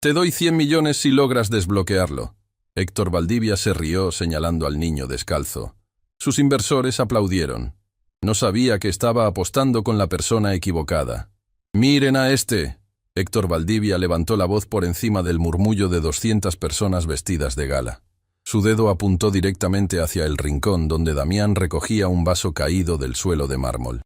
Te doy 100 millones si logras desbloquearlo. Héctor Valdivia se rió señalando al niño descalzo. Sus inversores aplaudieron. No sabía que estaba apostando con la persona equivocada. «¡Miren a este!». Héctor Valdivia levantó la voz por encima del murmullo de 200 personas vestidas de gala. Su dedo apuntó directamente hacia el rincón donde Damián recogía un vaso caído del suelo de mármol.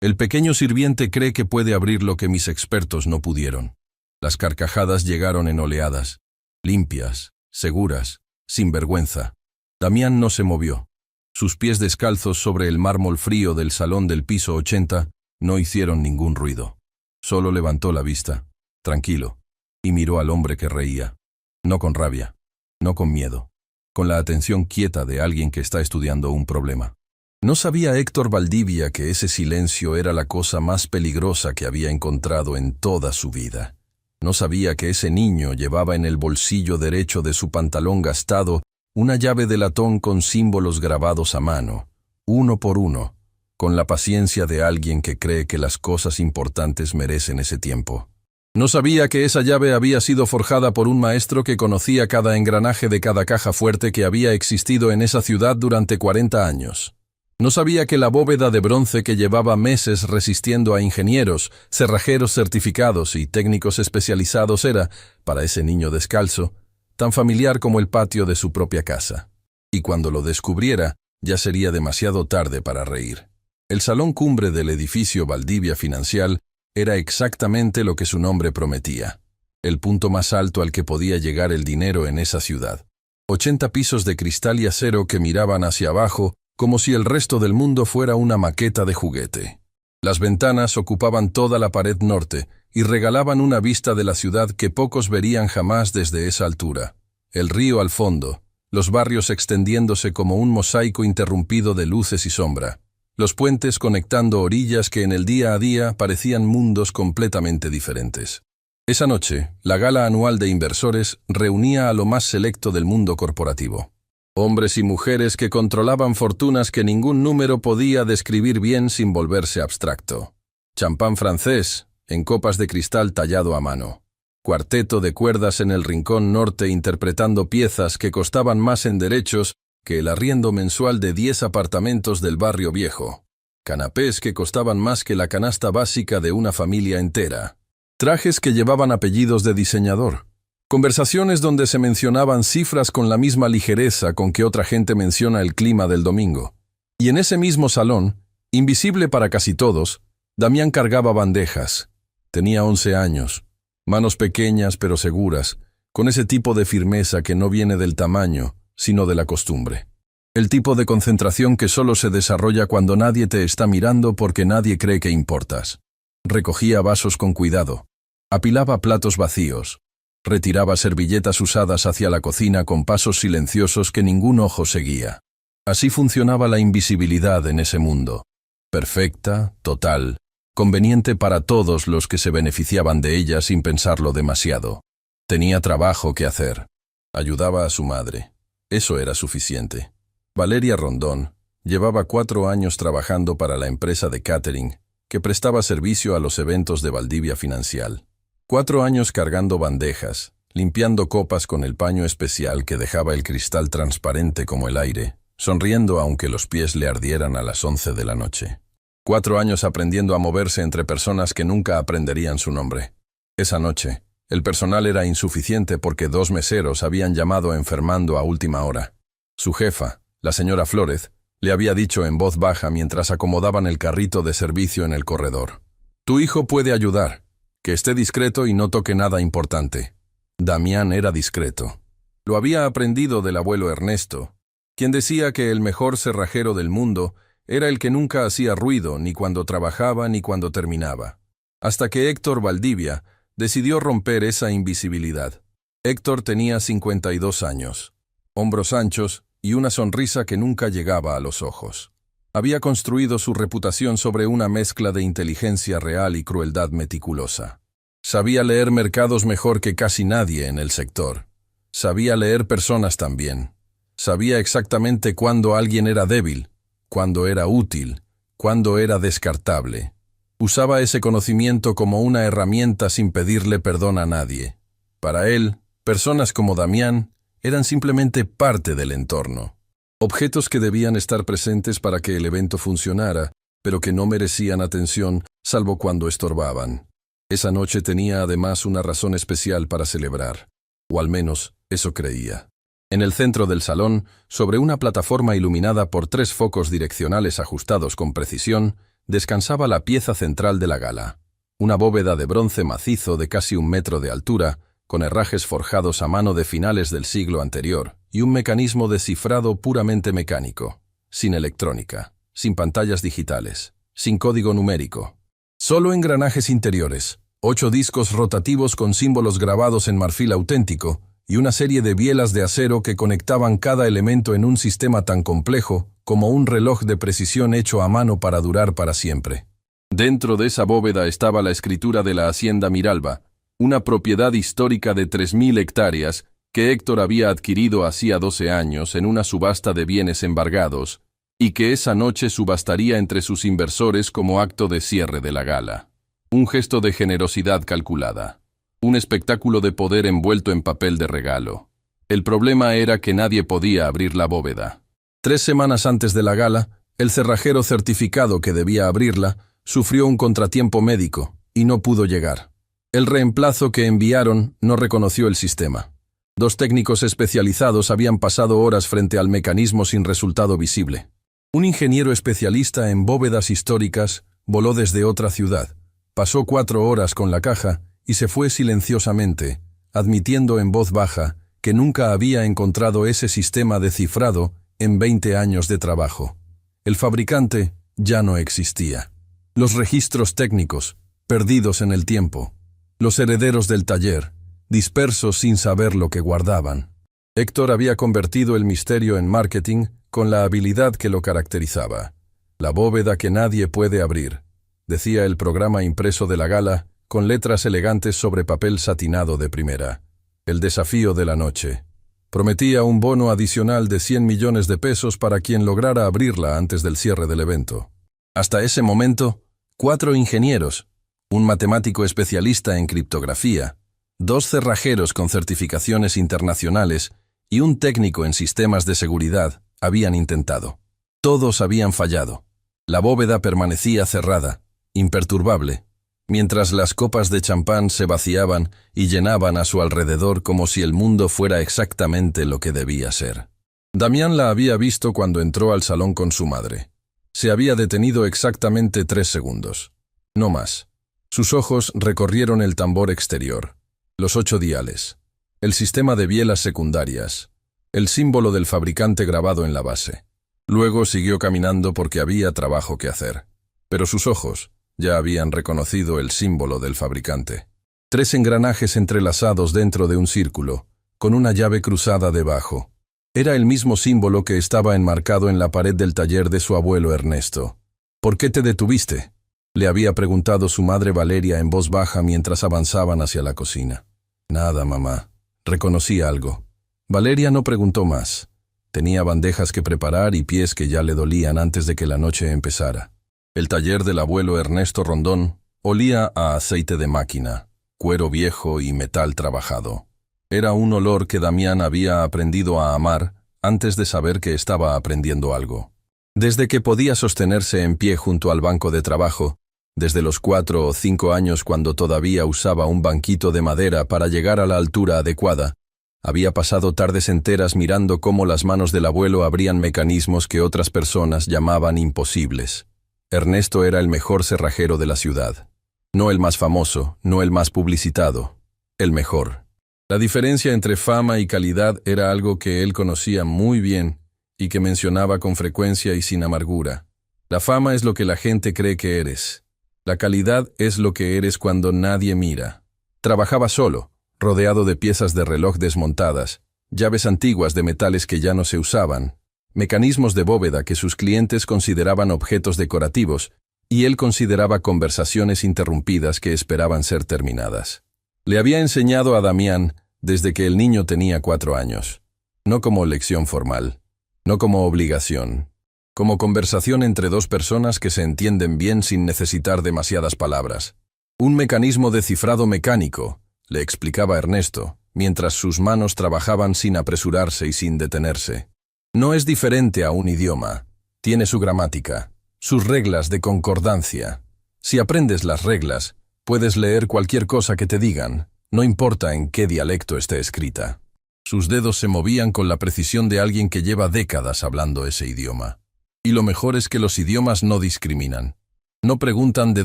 «El pequeño sirviente cree que puede abrir lo que mis expertos no pudieron». Las carcajadas llegaron en oleadas, limpias, seguras, sin vergüenza. Damián no se movió. Sus pies descalzos sobre el mármol frío del salón del piso 80 no hicieron ningún ruido. Solo levantó la vista, tranquilo, y miró al hombre que reía. No con rabia, no con miedo, con la atención quieta de alguien que está estudiando un problema. No sabía Héctor Valdivia que ese silencio era la cosa más peligrosa que había encontrado en toda su vida. No sabía que ese niño llevaba en el bolsillo derecho de su pantalón gastado una llave de latón con símbolos grabados a mano, uno por uno, con la paciencia de alguien que cree que las cosas importantes merecen ese tiempo. No sabía que esa llave había sido forjada por un maestro que conocía cada engranaje de cada caja fuerte que había existido en esa ciudad durante 40 años. No sabía que la bóveda de bronce que llevaba meses resistiendo a ingenieros, cerrajeros certificados y técnicos especializados era, para ese niño descalzo, tan familiar como el patio de su propia casa. Y cuando lo descubriera, ya sería demasiado tarde para reír. El salón cumbre del edificio Valdivia Financial era exactamente lo que su nombre prometía. El punto más alto al que podía llegar el dinero en esa ciudad. 80 pisos de cristal y acero que miraban hacia abajo como si el resto del mundo fuera una maqueta de juguete. Las ventanas ocupaban toda la pared norte y regalaban una vista de la ciudad que pocos verían jamás desde esa altura. El río al fondo, los barrios extendiéndose como un mosaico interrumpido de luces y sombra, los puentes conectando orillas que en el día a día parecían mundos completamente diferentes. Esa noche, la gala anual de inversores reunía a lo más selecto del mundo corporativo. Hombres y mujeres que controlaban fortunas que ningún número podía describir bien sin volverse abstracto. Champán francés, en copas de cristal tallado a mano. Cuarteto de cuerdas en el rincón norte interpretando piezas que costaban más en derechos que el arriendo mensual de 10 apartamentos del barrio viejo. Canapés que costaban más que la canasta básica de una familia entera. Trajes que llevaban apellidos de diseñador. Conversaciones donde se mencionaban cifras con la misma ligereza con que otra gente menciona el clima del domingo. Y en ese mismo salón, invisible para casi todos, Damián cargaba bandejas. Tenía 11 años, manos pequeñas pero seguras, con ese tipo de firmeza que no viene del tamaño, sino de la costumbre. El tipo de concentración que solo se desarrolla cuando nadie te está mirando porque nadie cree que importas. Recogía vasos con cuidado, apilaba platos vacíos, retiraba servilletas usadas hacia la cocina con pasos silenciosos que ningún ojo seguía. Así funcionaba la invisibilidad en ese mundo. Perfecta, total, conveniente para todos los que se beneficiaban de ella sin pensarlo demasiado. Tenía trabajo que hacer. Ayudaba a su madre. Eso era suficiente. Valeria Rondón llevaba 4 años trabajando para la empresa de catering que prestaba servicio a los eventos de Valdivia Financial. 4 años cargando bandejas, limpiando copas con el paño especial que dejaba el cristal transparente como el aire, sonriendo aunque los pies le ardieran a las 11 de la noche. 4 años aprendiendo a moverse entre personas que nunca aprenderían su nombre. Esa noche, el personal era insuficiente porque 2 meseros habían llamado enfermando a última hora. Su jefa, la señora Flórez, le había dicho en voz baja mientras acomodaban el carrito de servicio en el corredor. «Tu hijo puede ayudar. Que esté discreto y no toque nada importante». Damián era discreto. Lo había aprendido del abuelo Ernesto, quien decía que el mejor cerrajero del mundo era el que nunca hacía ruido ni cuando trabajaba ni cuando terminaba. Hasta que Héctor Valdivia decidió romper esa invisibilidad. Héctor tenía 52 años, hombros anchos y una sonrisa que nunca llegaba a los ojos. Había construido su reputación sobre una mezcla de inteligencia real y crueldad meticulosa. Sabía leer mercados mejor que casi nadie en el sector. Sabía leer personas también. Sabía exactamente cuándo alguien era débil, cuándo era útil, cuándo era descartable. Usaba ese conocimiento como una herramienta sin pedirle perdón a nadie. Para él, personas como Damián eran simplemente parte del entorno. Objetos que debían estar presentes para que el evento funcionara, pero que no merecían atención salvo cuando estorbaban. Esa noche tenía además una razón especial para celebrar, o al menos eso creía. En el centro del salón, sobre una plataforma iluminada por 3 focos direccionales ajustados con precisión, descansaba la pieza central de la gala. Una bóveda de bronce macizo de casi 1 metro de altura, con herrajes forjados a mano de finales del siglo anterior, y un mecanismo de cifrado puramente mecánico, sin electrónica, sin pantallas digitales, sin código numérico. Solo engranajes interiores, 8 discos rotativos con símbolos grabados en marfil auténtico, y una serie de bielas de acero que conectaban cada elemento en un sistema tan complejo como un reloj de precisión hecho a mano para durar para siempre. Dentro de esa bóveda estaba la escritura de la Hacienda Miralba, una propiedad histórica de 3.000 hectáreas que Héctor había adquirido hacía 12 años en una subasta de bienes embargados, y que esa noche subastaría entre sus inversores como acto de cierre de la gala. Un gesto de generosidad calculada. Un espectáculo de poder envuelto en papel de regalo. El problema era que nadie podía abrir la bóveda. 3 semanas antes de la gala, el cerrajero certificado que debía abrirla sufrió un contratiempo médico y no pudo llegar. El reemplazo que enviaron no reconoció el sistema. 2 técnicos especializados habían pasado horas frente al mecanismo sin resultado visible. Un ingeniero especialista en bóvedas históricas voló desde otra ciudad, pasó 4 horas con la caja y se fue silenciosamente, admitiendo en voz baja que nunca había encontrado ese sistema de cifrado en 20 años de trabajo. El fabricante ya no existía. Los registros técnicos, perdidos en el tiempo. Los herederos del taller, dispersos sin saber lo que guardaban. Héctor había convertido el misterio en marketing con la habilidad que lo caracterizaba. La bóveda que nadie puede abrir, decía el programa impreso de la gala, con letras elegantes sobre papel satinado de primera. El desafío de la noche. Prometía un bono adicional de 100 millones de pesos para quien lograra abrirla antes del cierre del evento. Hasta ese momento, 4 ingenieros, un matemático especialista en criptografía, 2 cerrajeros con certificaciones internacionales y un técnico en sistemas de seguridad habían intentado. Todos habían fallado. La bóveda permanecía cerrada, imperturbable, mientras las copas de champán se vaciaban y llenaban a su alrededor como si el mundo fuera exactamente lo que debía ser. Damián la había visto cuando entró al salón con su madre. Se había detenido exactamente 3 segundos. No más. Sus ojos recorrieron el tambor exterior, los 8 diales, el sistema de bielas secundarias, el símbolo del fabricante grabado en la base. Luego siguió caminando porque había trabajo que hacer. Pero sus ojos ya habían reconocido el símbolo del fabricante. 3 engranajes entrelazados dentro de un círculo, con una llave cruzada debajo. Era el mismo símbolo que estaba enmarcado en la pared del taller de su abuelo Ernesto. ¿Por qué te detuviste?, le había preguntado su madre Valeria en voz baja mientras avanzaban hacia la cocina. Nada, mamá. Reconocí algo. Valeria no preguntó más. Tenía bandejas que preparar y pies que ya le dolían antes de que la noche empezara. El taller del abuelo Ernesto Rondón olía a aceite de máquina, cuero viejo y metal trabajado. Era un olor que Damián había aprendido a amar antes de saber que estaba aprendiendo algo. Desde que podía sostenerse en pie junto al banco de trabajo, desde los 4 o 5 años cuando todavía usaba un banquito de madera para llegar a la altura adecuada, había pasado tardes enteras mirando cómo las manos del abuelo abrían mecanismos que otras personas llamaban imposibles. Ernesto era el mejor cerrajero de la ciudad. No el más famoso, no el más publicitado, el mejor. La diferencia entre fama y calidad era algo que él conocía muy bien y que mencionaba con frecuencia y sin amargura. La fama es lo que la gente cree que eres. La calidad es lo que eres cuando nadie mira. Trabajaba solo, rodeado de piezas de reloj desmontadas, llaves antiguas de metales que ya no se usaban, mecanismos de bóveda que sus clientes consideraban objetos decorativos, y él consideraba conversaciones interrumpidas que esperaban ser terminadas. Le había enseñado a Damián desde que el niño tenía 4 años, no como lección formal, no como obligación, como conversación entre 2 personas que se entienden bien sin necesitar demasiadas palabras. Un mecanismo de cifrado mecánico, le explicaba Ernesto, mientras sus manos trabajaban sin apresurarse y sin detenerse. No es diferente a un idioma. Tiene su gramática, sus reglas de concordancia. Si aprendes las reglas, puedes leer cualquier cosa que te digan, no importa en qué dialecto esté escrita. Sus dedos se movían con la precisión de alguien que lleva décadas hablando ese idioma. Y lo mejor es que los idiomas no discriminan. No preguntan de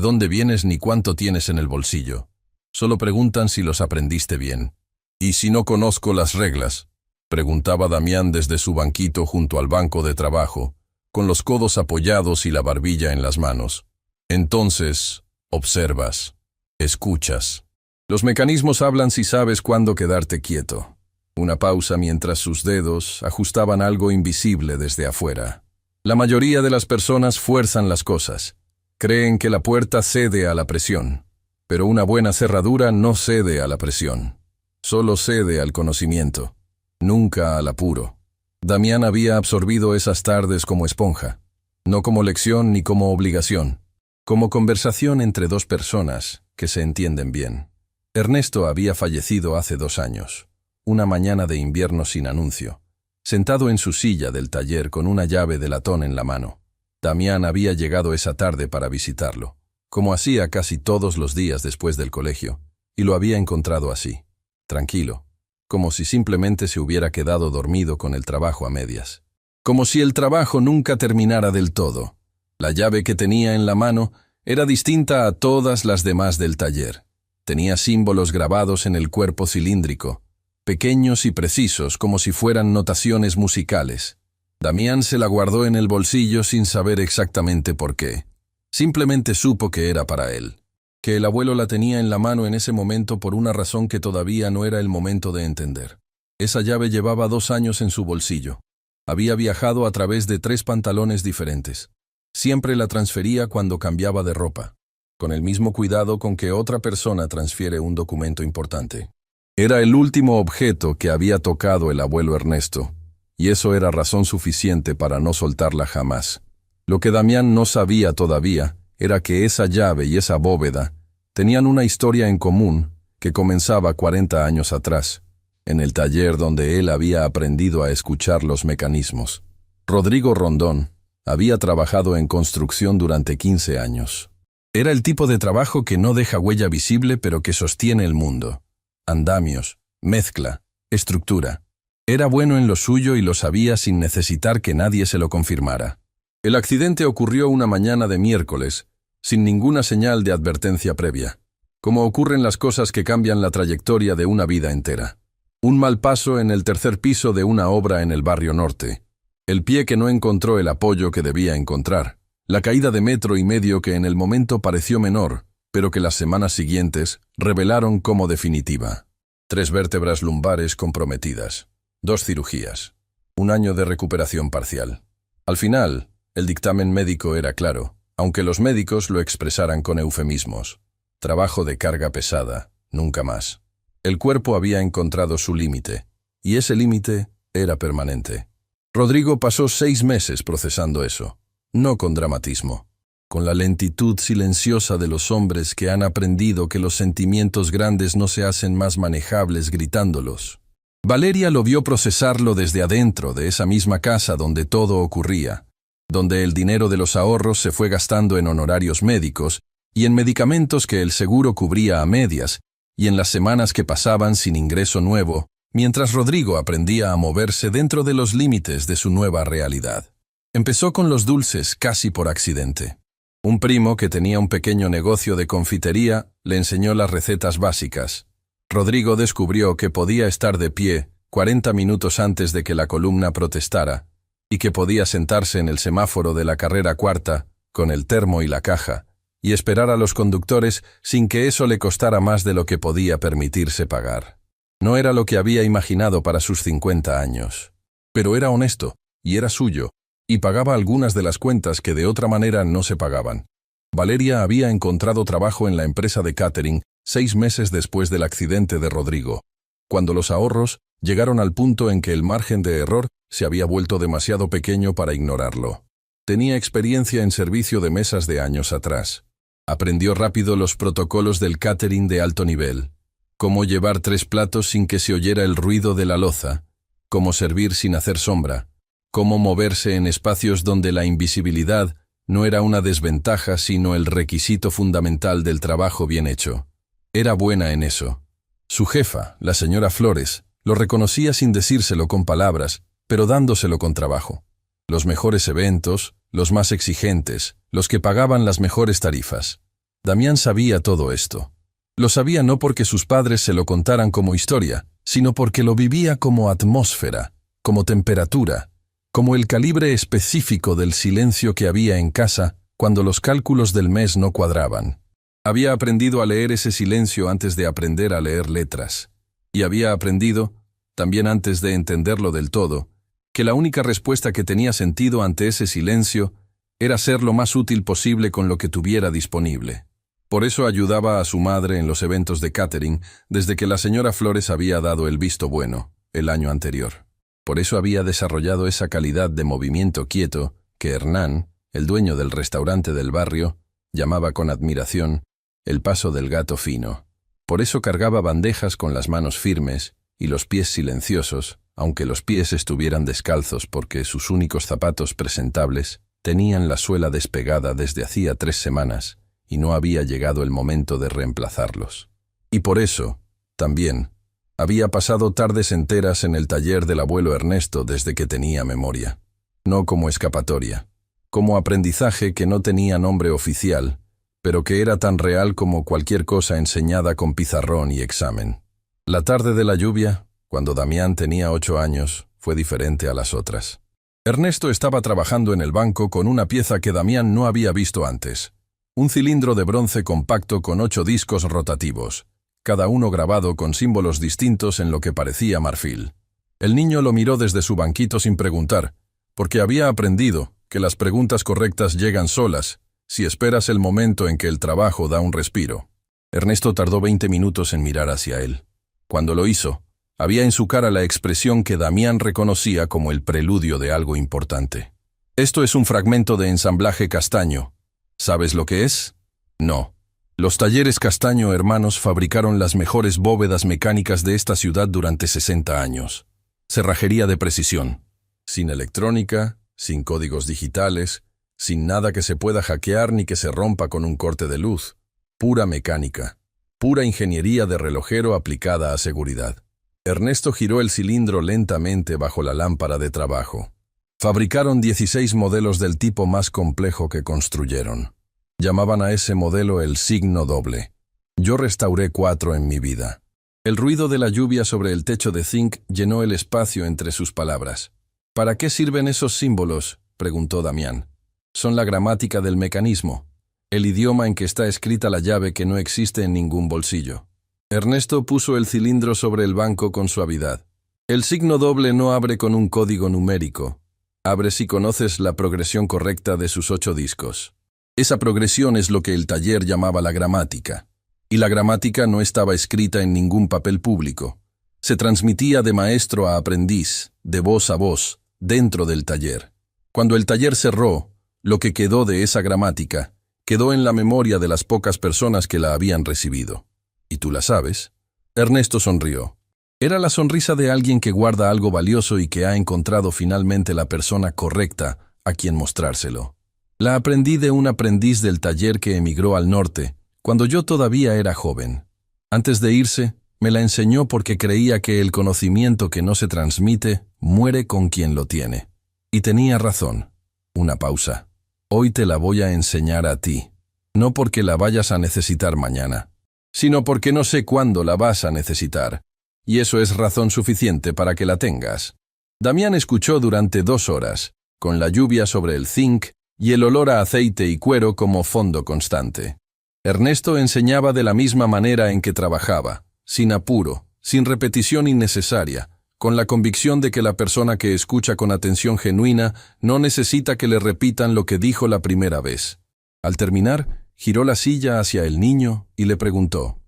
dónde vienes ni cuánto tienes en el bolsillo. Solo preguntan si los aprendiste bien. ¿Y si no conozco las reglas?, preguntaba Damián desde su banquito junto al banco de trabajo, con los codos apoyados y la barbilla en las manos. Entonces, observas, escuchas. Los mecanismos hablan si sabes cuándo quedarte quieto. Una pausa mientras sus dedos ajustaban algo invisible desde afuera. La mayoría de las personas fuerzan las cosas. Creen que la puerta cede a la presión. Pero una buena cerradura no cede a la presión. Solo cede al conocimiento. Nunca al apuro. Damián había absorbido esas tardes como esponja. No como lección ni como obligación. Como conversación entre dos personas que se entienden bien. Ernesto había fallecido hace 2 años. Una mañana de invierno sin anuncio. Sentado en su silla del taller con una llave de latón en la mano. Damián había llegado esa tarde para visitarlo, como hacía casi todos los días después del colegio, y lo había encontrado así, tranquilo, como si simplemente se hubiera quedado dormido con el trabajo a medias. Como si el trabajo nunca terminara del todo. La llave que tenía en la mano era distinta a todas las demás del taller. Tenía símbolos grabados en el cuerpo cilíndrico, pequeños y precisos como si fueran notaciones musicales. Damián se la guardó en el bolsillo sin saber exactamente por qué. Simplemente supo que era para él. Que el abuelo la tenía en la mano en ese momento por una razón que todavía no era el momento de entender. Esa llave llevaba 2 años en su bolsillo. Había viajado a través de 3 pantalones diferentes. Siempre la transfería cuando cambiaba de ropa, con el mismo cuidado con que otra persona transfiere un documento importante. Era el último objeto que había tocado el abuelo Ernesto. Y eso era razón suficiente para no soltarla jamás. Lo que Damián no sabía todavía era que esa llave y esa bóveda tenían una historia en común que comenzaba 40 años atrás, en el taller donde él había aprendido a escuchar los mecanismos. Rodrigo Rondón había trabajado en construcción durante 15 años. Era el tipo de trabajo que no deja huella visible pero que sostiene el mundo. Andamios, mezcla, estructura. Era bueno en lo suyo y lo sabía sin necesitar que nadie se lo confirmara. El accidente ocurrió una mañana de miércoles, sin ninguna señal de advertencia previa, como ocurren las cosas que cambian la trayectoria de una vida entera. Un mal paso en el 3er piso de una obra en el barrio norte. El pie que no encontró el apoyo que debía encontrar. La caída de 1,5 metros que en el momento pareció menor, pero que las semanas siguientes revelaron como definitiva. 3 vértebras lumbares comprometidas. 2 cirugías. 1 año de recuperación parcial. Al final, el dictamen médico era claro, aunque los médicos lo expresaran con eufemismos. Trabajo de carga pesada, nunca más. El cuerpo había encontrado su límite, y ese límite era permanente. Rodrigo pasó 6 meses procesando eso, no con dramatismo, con la lentitud silenciosa de los hombres que han aprendido que los sentimientos grandes no se hacen más manejables gritándolos. Valeria lo vio procesarlo desde adentro de esa misma casa donde todo ocurría, donde el dinero de los ahorros se fue gastando en honorarios médicos y en medicamentos que el seguro cubría a medias, y en las semanas que pasaban sin ingreso nuevo, mientras Rodrigo aprendía a moverse dentro de los límites de su nueva realidad. Empezó con los dulces casi por accidente. Un primo que tenía un pequeño negocio de confitería le enseñó las recetas básicas. Rodrigo descubrió que podía estar de pie 40 minutos antes de que la columna protestara y que podía sentarse en el semáforo de la carrera cuarta con el termo y la caja y esperar a los conductores sin que eso le costara más de lo que podía permitirse pagar. No era lo que había imaginado para sus 50 años, pero era honesto y era suyo y pagaba algunas de las cuentas que de otra manera no se pagaban. Valeria había encontrado trabajo en la empresa de catering 6 meses después del accidente de Rodrigo, cuando los ahorros llegaron al punto en que el margen de error se había vuelto demasiado pequeño para ignorarlo. Tenía experiencia en servicio de mesas de años atrás. Aprendió rápido los protocolos del catering de alto nivel. cómo llevar 3 platos sin que se oyera el ruido de la loza, cómo servir sin hacer sombra, cómo moverse en espacios donde la invisibilidad no era una desventaja sino el requisito fundamental del trabajo bien hecho. Era buena en eso. Su jefa, la señora Flores, lo reconocía sin decírselo con palabras, pero dándoselo con trabajo. Los mejores eventos, los más exigentes, los que pagaban las mejores tarifas. Damián sabía todo esto. Lo sabía no porque sus padres se lo contaran como historia, sino porque lo vivía como atmósfera, como temperatura, como el calibre específico del silencio que había en casa cuando los cálculos del mes no cuadraban. Había aprendido a leer ese silencio antes de aprender a leer letras. Y había aprendido, también antes de entenderlo del todo, que la única respuesta que tenía sentido ante ese silencio era ser lo más útil posible con lo que tuviera disponible. Por eso ayudaba a su madre en los eventos de catering desde que la señora Flores había dado el visto bueno, el año anterior. Por eso había desarrollado esa calidad de movimiento quieto que Hernán, el dueño del restaurante del barrio, llamaba con admiración el paso del gato fino. Por eso cargaba bandejas con las manos firmes y los pies silenciosos, aunque los pies estuvieran descalzos porque sus únicos zapatos presentables tenían la suela despegada desde hacía 3 semanas y no había llegado el momento de reemplazarlos. Y por eso, también, había pasado tardes enteras en el taller del abuelo Ernesto desde que tenía memoria. No como escapatoria, como aprendizaje que no tenía nombre oficial, pero que era tan real como cualquier cosa enseñada con pizarrón y examen. La tarde de la lluvia, cuando Damián tenía 8 años, fue diferente a las otras. Ernesto estaba trabajando en el banco con una pieza que Damián no había visto antes. Un cilindro de bronce compacto con 8 discos rotativos, cada uno grabado con símbolos distintos en lo que parecía marfil. El niño lo miró desde su banquito sin preguntar, porque había aprendido que las preguntas correctas llegan solas, si esperas el momento en que el trabajo da un respiro. Ernesto tardó 20 minutos en mirar hacia él. Cuando lo hizo, había en su cara la expresión que Damián reconocía como el preludio de algo importante. Esto es un fragmento de ensamblaje Castaño. ¿Sabes lo que es? No. Los talleres Castaño hermanos fabricaron las mejores bóvedas mecánicas de esta ciudad durante 60 años. Cerrajería de precisión. Sin electrónica, sin códigos digitales, sin nada que se pueda hackear ni que se rompa con un corte de luz. Pura mecánica. Pura ingeniería de relojero aplicada a seguridad. Ernesto giró el cilindro lentamente bajo la lámpara de trabajo. Fabricaron 16 modelos del tipo más complejo que construyeron. Llamaban a ese modelo el signo doble. Yo restauré 4 en mi vida. El ruido de la lluvia sobre el techo de zinc llenó el espacio entre sus palabras. ¿Para qué sirven esos símbolos?, preguntó Damián. Son la gramática del mecanismo, el idioma en que está escrita la llave que no existe en ningún bolsillo. Ernesto puso el cilindro sobre el banco con suavidad. El signo doble no abre con un código numérico. Abre si conoces la progresión correcta de sus 8 discos. Esa progresión es lo que el taller llamaba la gramática. Y la gramática no estaba escrita en ningún papel público. Se transmitía de maestro a aprendiz, de voz a voz, dentro del taller. Cuando el taller cerró, lo que quedó de esa gramática quedó en la memoria de las pocas personas que la habían recibido. ¿Y tú la sabes? Ernesto sonrió. Era la sonrisa de alguien que guarda algo valioso y que ha encontrado finalmente la persona correcta a quien mostrárselo. La aprendí de un aprendiz del taller que emigró al norte, cuando yo todavía era joven. Antes de irse, me la enseñó porque creía que el conocimiento que no se transmite muere con quien lo tiene. Y tenía razón. Una pausa. Hoy te la voy a enseñar a ti, no porque la vayas a necesitar mañana, sino porque no sé cuándo la vas a necesitar. Y eso es razón suficiente para que la tengas. Damián escuchó durante 2 horas, con la lluvia sobre el zinc y el olor a aceite y cuero como fondo constante. Ernesto enseñaba de la misma manera en que trabajaba, sin apuro, sin repetición innecesaria, con la convicción de que la persona que escucha con atención genuina no necesita que le repitan lo que dijo la primera vez. Al terminar, giró la silla hacia el niño y le preguntó,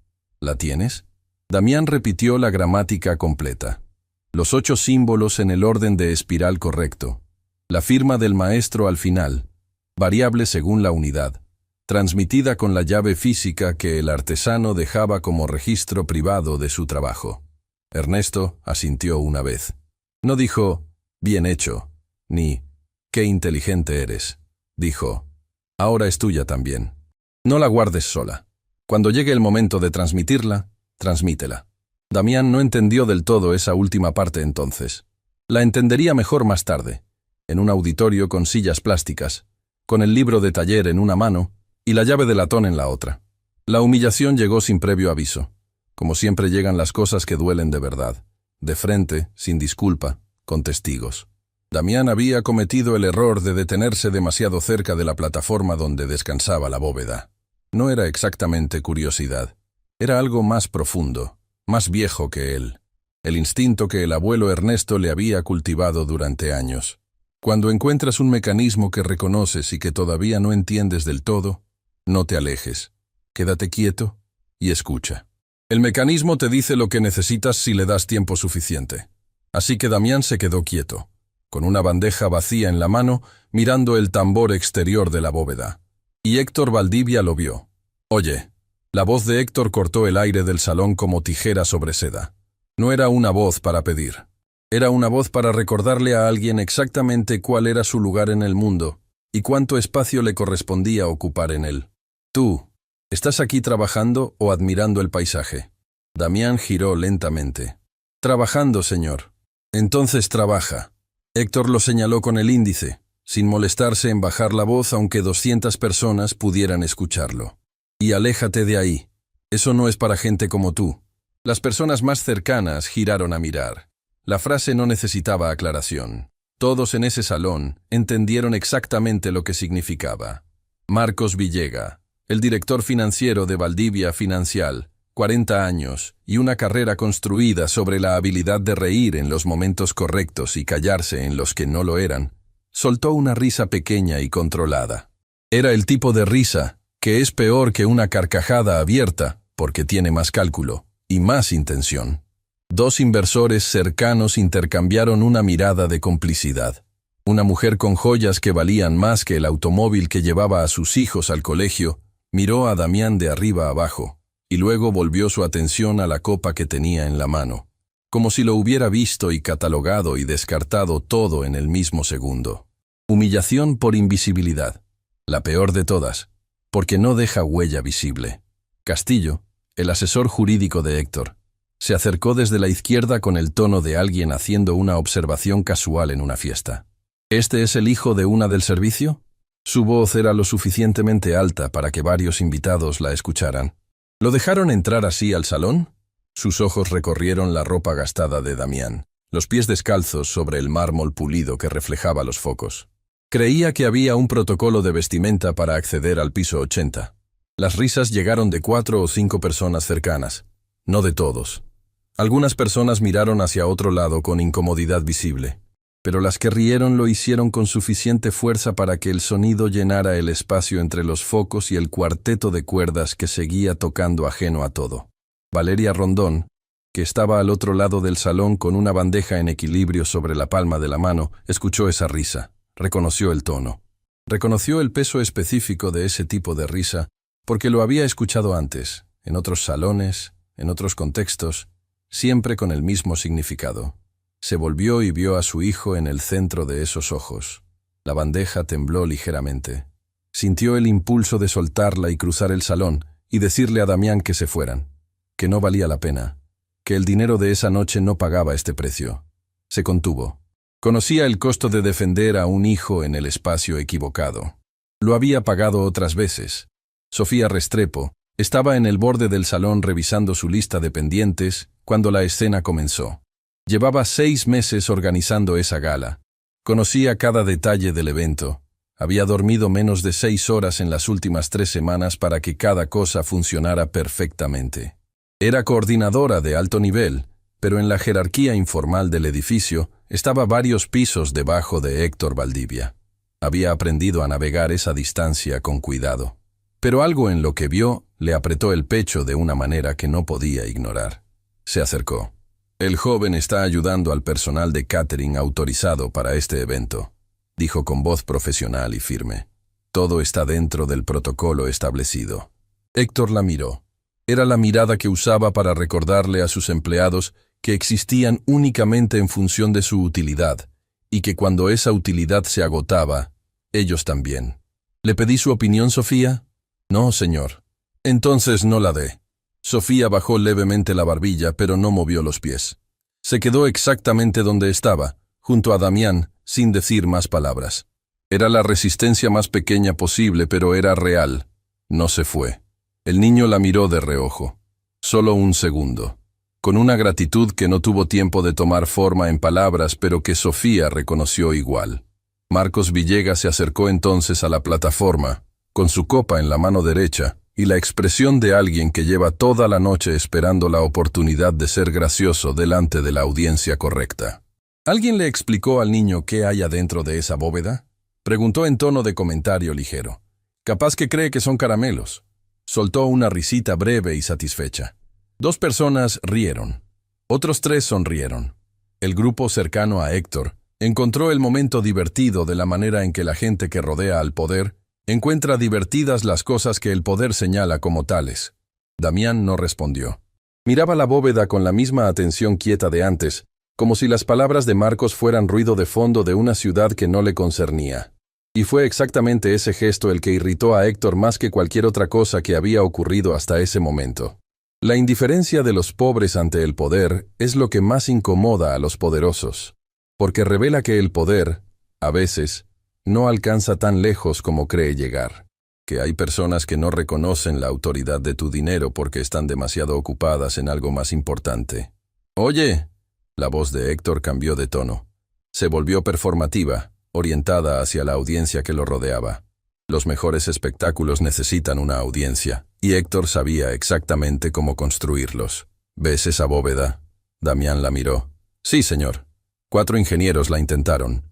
¿la tienes? Damián repitió la gramática completa. Los 8 símbolos en el orden de espiral correcto. La firma del maestro al final, variable según la unidad. transmitida con la llave física que el artesano dejaba como registro privado de su trabajo. Ernesto asintió una vez. No dijo, bien hecho, ni, qué inteligente eres. Dijo, ahora es tuya también. No la guardes sola. Cuando llegue el momento de transmitirla, transmítela. Damián no entendió del todo esa última parte entonces. La entendería mejor más tarde, en un auditorio con sillas plásticas, con el libro de taller en una mano y la llave de latón en la otra. La humillación llegó sin previo aviso, como siempre llegan las cosas que duelen de verdad, de frente, sin disculpa, con testigos. Damián había cometido el error de detenerse demasiado cerca de la plataforma donde descansaba la bóveda. No era exactamente curiosidad, era algo más profundo, más viejo que él, el instinto que el abuelo Ernesto le había cultivado durante años. Cuando encuentras un mecanismo que reconoces y que todavía no entiendes del todo, no te alejes, quédate quieto y escucha. El mecanismo te dice lo que necesitas si le das tiempo suficiente. Así que Damián se quedó quieto, con una bandeja vacía en la mano, mirando el tambor exterior de la bóveda. Y Héctor Valdivia lo vio. Oye, la voz de Héctor cortó el aire del salón como tijera sobre seda. No era una voz para pedir. Era una voz para recordarle a alguien exactamente cuál era su lugar en el mundo y cuánto espacio le correspondía ocupar en él. Tú, ¿estás aquí trabajando o admirando el paisaje? Damián giró lentamente. Trabajando, señor. Entonces trabaja. Héctor lo señaló con el índice, sin molestarse en bajar la voz aunque 200 personas pudieran escucharlo. Y aléjate de ahí. Eso no es para gente como tú. Las personas más cercanas giraron a mirar. La frase no necesitaba aclaración. Todos en ese salón entendieron exactamente lo que significaba. Marcos Villega, el director financiero de Valdivia Financial, 40 años y una carrera construida sobre la habilidad de reír en los momentos correctos y callarse en los que no lo eran, soltó una risa pequeña y controlada. Era el tipo de risa que es peor que una carcajada abierta porque tiene más cálculo y más intención. Dos inversores cercanos intercambiaron una mirada de complicidad. Una mujer con joyas que valían más que el automóvil que llevaba a sus hijos al colegio, miró a Damián de arriba abajo, y luego volvió su atención a la copa que tenía en la mano, como si lo hubiera visto y catalogado y descartado todo en el mismo segundo. Humillación por invisibilidad, la peor de todas, porque no deja huella visible. Castillo, el asesor jurídico de Héctor, se acercó desde la izquierda con el tono de alguien haciendo una observación casual en una fiesta. ¿Este es el hijo de una del servicio? Su voz era lo suficientemente alta para que varios invitados la escucharan. ¿Lo dejaron entrar así al salón? Sus ojos recorrieron la ropa gastada de Damián, los pies descalzos sobre el mármol pulido que reflejaba los focos. Creía que había un protocolo de vestimenta para acceder al piso 80. Las risas llegaron de 4 o 5 personas cercanas, no de todos. Algunas personas miraron hacia otro lado con incomodidad visible, pero las que rieron lo hicieron con suficiente fuerza para que el sonido llenara el espacio entre los focos y el cuarteto de cuerdas que seguía tocando ajeno a todo. Valeria Rondón, que estaba al otro lado del salón con una bandeja en equilibrio sobre la palma de la mano, escuchó esa risa, reconoció el tono. Reconoció el peso específico de ese tipo de risa porque lo había escuchado antes, en otros salones, en otros contextos, siempre con el mismo significado. Se volvió y vio a su hijo en el centro de esos ojos. La bandeja tembló ligeramente. Sintió el impulso de soltarla y cruzar el salón y decirle a Damián que se fueran, que no valía la pena, que el dinero de esa noche no pagaba este precio. Se contuvo. Conocía el costo de defender a un hijo en el espacio equivocado. Lo había pagado otras veces. Sofía Restrepo estaba en el borde del salón revisando su lista de pendientes cuando la escena comenzó. Llevaba 6 meses organizando esa gala. Conocía cada detalle del evento. Había dormido menos de 6 horas en las últimas 3 semanas para que cada cosa funcionara perfectamente. Era coordinadora de alto nivel, pero en la jerarquía informal del edificio estaba varios pisos debajo de Héctor Valdivia. Había aprendido a navegar esa distancia con cuidado. Pero algo en lo que vio le apretó el pecho de una manera que no podía ignorar. Se acercó. El joven está ayudando al personal de catering autorizado para este evento, dijo con voz profesional y firme. Todo está dentro del protocolo establecido. Héctor la miró. Era la mirada que usaba para recordarle a sus empleados que existían únicamente en función de su utilidad, y que cuando esa utilidad se agotaba, ellos también. ¿Le pedí su opinión, Sofía? No, señor. Entonces no la dé. Sofía bajó levemente la barbilla, pero no movió los pies. Se quedó exactamente donde estaba, junto a Damián, sin decir más palabras. Era la resistencia más pequeña posible, pero era real. No se fue. El niño la miró de reojo. Solo un segundo. Con una gratitud que no tuvo tiempo de tomar forma en palabras, pero que Sofía reconoció igual. Marcos Villegas se acercó entonces a la plataforma, con su copa en la mano derecha, y la expresión de alguien que lleva toda la noche esperando la oportunidad de ser gracioso delante de la audiencia correcta. ¿Alguien le explicó al niño qué hay adentro de esa bóveda? Preguntó en tono de comentario ligero. Capaz que cree que son caramelos. Soltó una risita breve y satisfecha. 2 personas rieron. Otros 3 sonrieron. El grupo cercano a Héctor encontró el momento divertido de la manera en que la gente que rodea al poder encuentra divertidas las cosas que el poder señala como tales. Damián no respondió. Miraba la bóveda con la misma atención quieta de antes, como si las palabras de Marcos fueran ruido de fondo de una ciudad que no le concernía. Y fue exactamente ese gesto el que irritó a Héctor más que cualquier otra cosa que había ocurrido hasta ese momento. La indiferencia de los pobres ante el poder es lo que más incomoda a los poderosos, porque revela que el poder, a veces, no alcanza tan lejos como cree llegar, que hay personas que no reconocen la autoridad de tu dinero porque están demasiado ocupadas en algo más importante. «Oye», la voz de Héctor cambió de tono. Se volvió performativa, orientada hacia la audiencia que lo rodeaba. Los mejores espectáculos necesitan una audiencia, y Héctor sabía exactamente cómo construirlos. ¿Ves esa bóveda? Damián la miró. Sí, señor. 4 ingenieros la intentaron.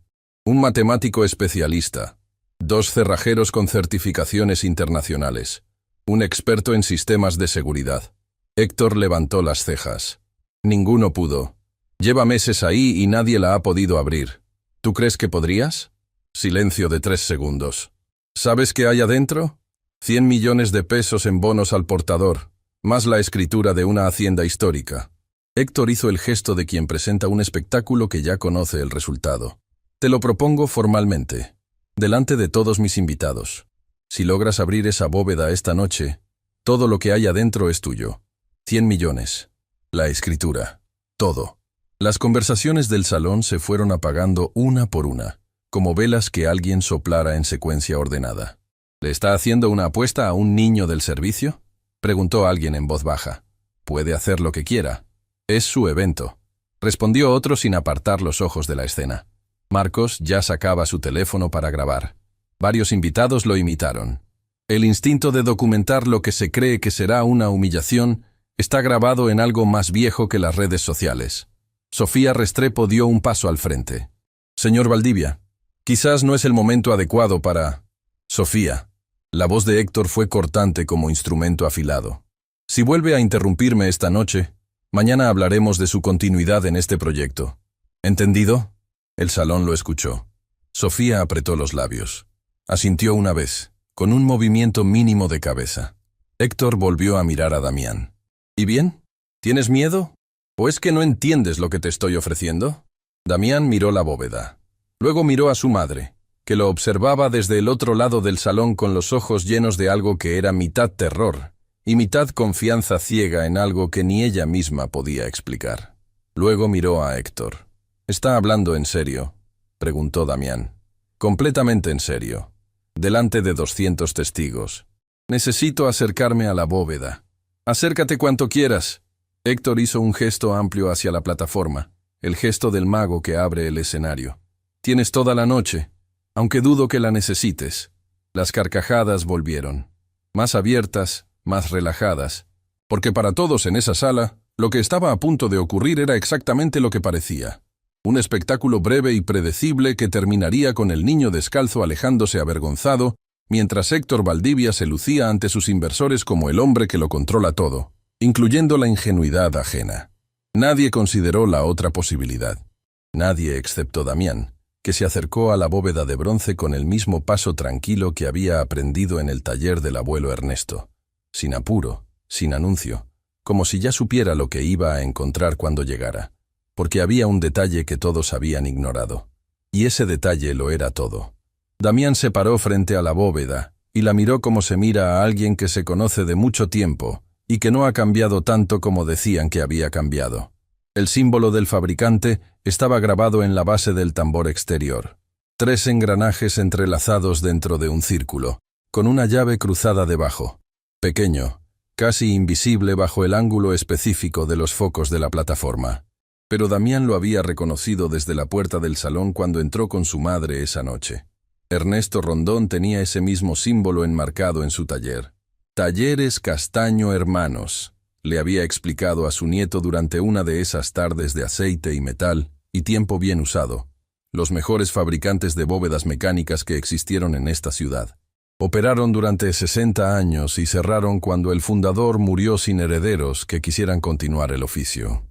Un matemático especialista. 2 cerrajeros con certificaciones internacionales. Un experto en sistemas de seguridad. Héctor levantó las cejas. Ninguno pudo. Lleva meses ahí y nadie la ha podido abrir. ¿Tú crees que podrías? Silencio de 3 segundos. ¿Sabes qué hay adentro? 100 millones de pesos en bonos al portador, más la escritura de una hacienda histórica. Héctor hizo el gesto de quien presenta un espectáculo que ya conoce el resultado. Te lo propongo formalmente, delante de todos mis invitados. Si logras abrir esa bóveda esta noche, todo lo que hay adentro es tuyo. 100 millones. La escritura. Todo. Las conversaciones del salón se fueron apagando una por una, como velas que alguien soplara en secuencia ordenada. ¿Le está haciendo una apuesta a un niño del servicio? Preguntó alguien en voz baja. Puede hacer lo que quiera. Es su evento. Respondió otro sin apartar los ojos de la escena. Marcos ya sacaba su teléfono para grabar. Varios invitados lo imitaron. El instinto de documentar lo que se cree que será una humillación está grabado en algo más viejo que las redes sociales. Sofía Restrepo dio un paso al frente. Señor Valdivia, quizás no es el momento adecuado para... Sofía. La voz de Héctor fue cortante como instrumento afilado. Si vuelve a interrumpirme esta noche, mañana hablaremos de su continuidad en este proyecto. ¿Entendido? El salón lo escuchó. Sofía apretó los labios. Asintió una vez, con un movimiento mínimo de cabeza. Héctor volvió a mirar a Damián. ¿Y bien? ¿Tienes miedo? ¿O es que no entiendes lo que te estoy ofreciendo? Damián miró la bóveda. Luego miró a su madre, que lo observaba desde el otro lado del salón con los ojos llenos de algo que era mitad terror y mitad confianza ciega en algo que ni ella misma podía explicar. Luego miró a Héctor. ¿Está hablando en serio?, preguntó Damián. Completamente en serio. Delante de 200 testigos. Necesito acercarme a la bóveda. Acércate cuanto quieras. Héctor hizo un gesto amplio hacia la plataforma, el gesto del mago que abre el escenario. Tienes toda la noche, aunque dudo que la necesites. Las carcajadas volvieron, más abiertas, más relajadas, porque para todos en esa sala, lo que estaba a punto de ocurrir era exactamente lo que parecía. Un espectáculo breve y predecible que terminaría con el niño descalzo alejándose avergonzado, mientras Héctor Valdivia se lucía ante sus inversores como el hombre que lo controla todo, incluyendo la ingenuidad ajena. Nadie consideró la otra posibilidad. Nadie excepto Damián, que se acercó a la bóveda de bronce con el mismo paso tranquilo que había aprendido en el taller del abuelo Ernesto, sin apuro, sin anuncio, como si ya supiera lo que iba a encontrar cuando llegara, porque había un detalle que todos habían ignorado. Y ese detalle lo era todo. Damián se paró frente a la bóveda y la miró como se mira a alguien que se conoce de mucho tiempo y que no ha cambiado tanto como decían que había cambiado. El símbolo del fabricante estaba grabado en la base del tambor exterior. 3 engranajes entrelazados dentro de un círculo, con una llave cruzada debajo. Pequeño, casi invisible bajo el ángulo específico de los focos de la plataforma. Pero Damián lo había reconocido desde la puerta del salón cuando entró con su madre esa noche. Ernesto Rondón tenía ese mismo símbolo enmarcado en su taller. Talleres Castaño Hermanos, le había explicado a su nieto durante una de esas tardes de aceite y metal y tiempo bien usado. Los mejores fabricantes de bóvedas mecánicas que existieron en esta ciudad. Operaron durante 60 años y cerraron cuando el fundador murió sin herederos que quisieran continuar el oficio.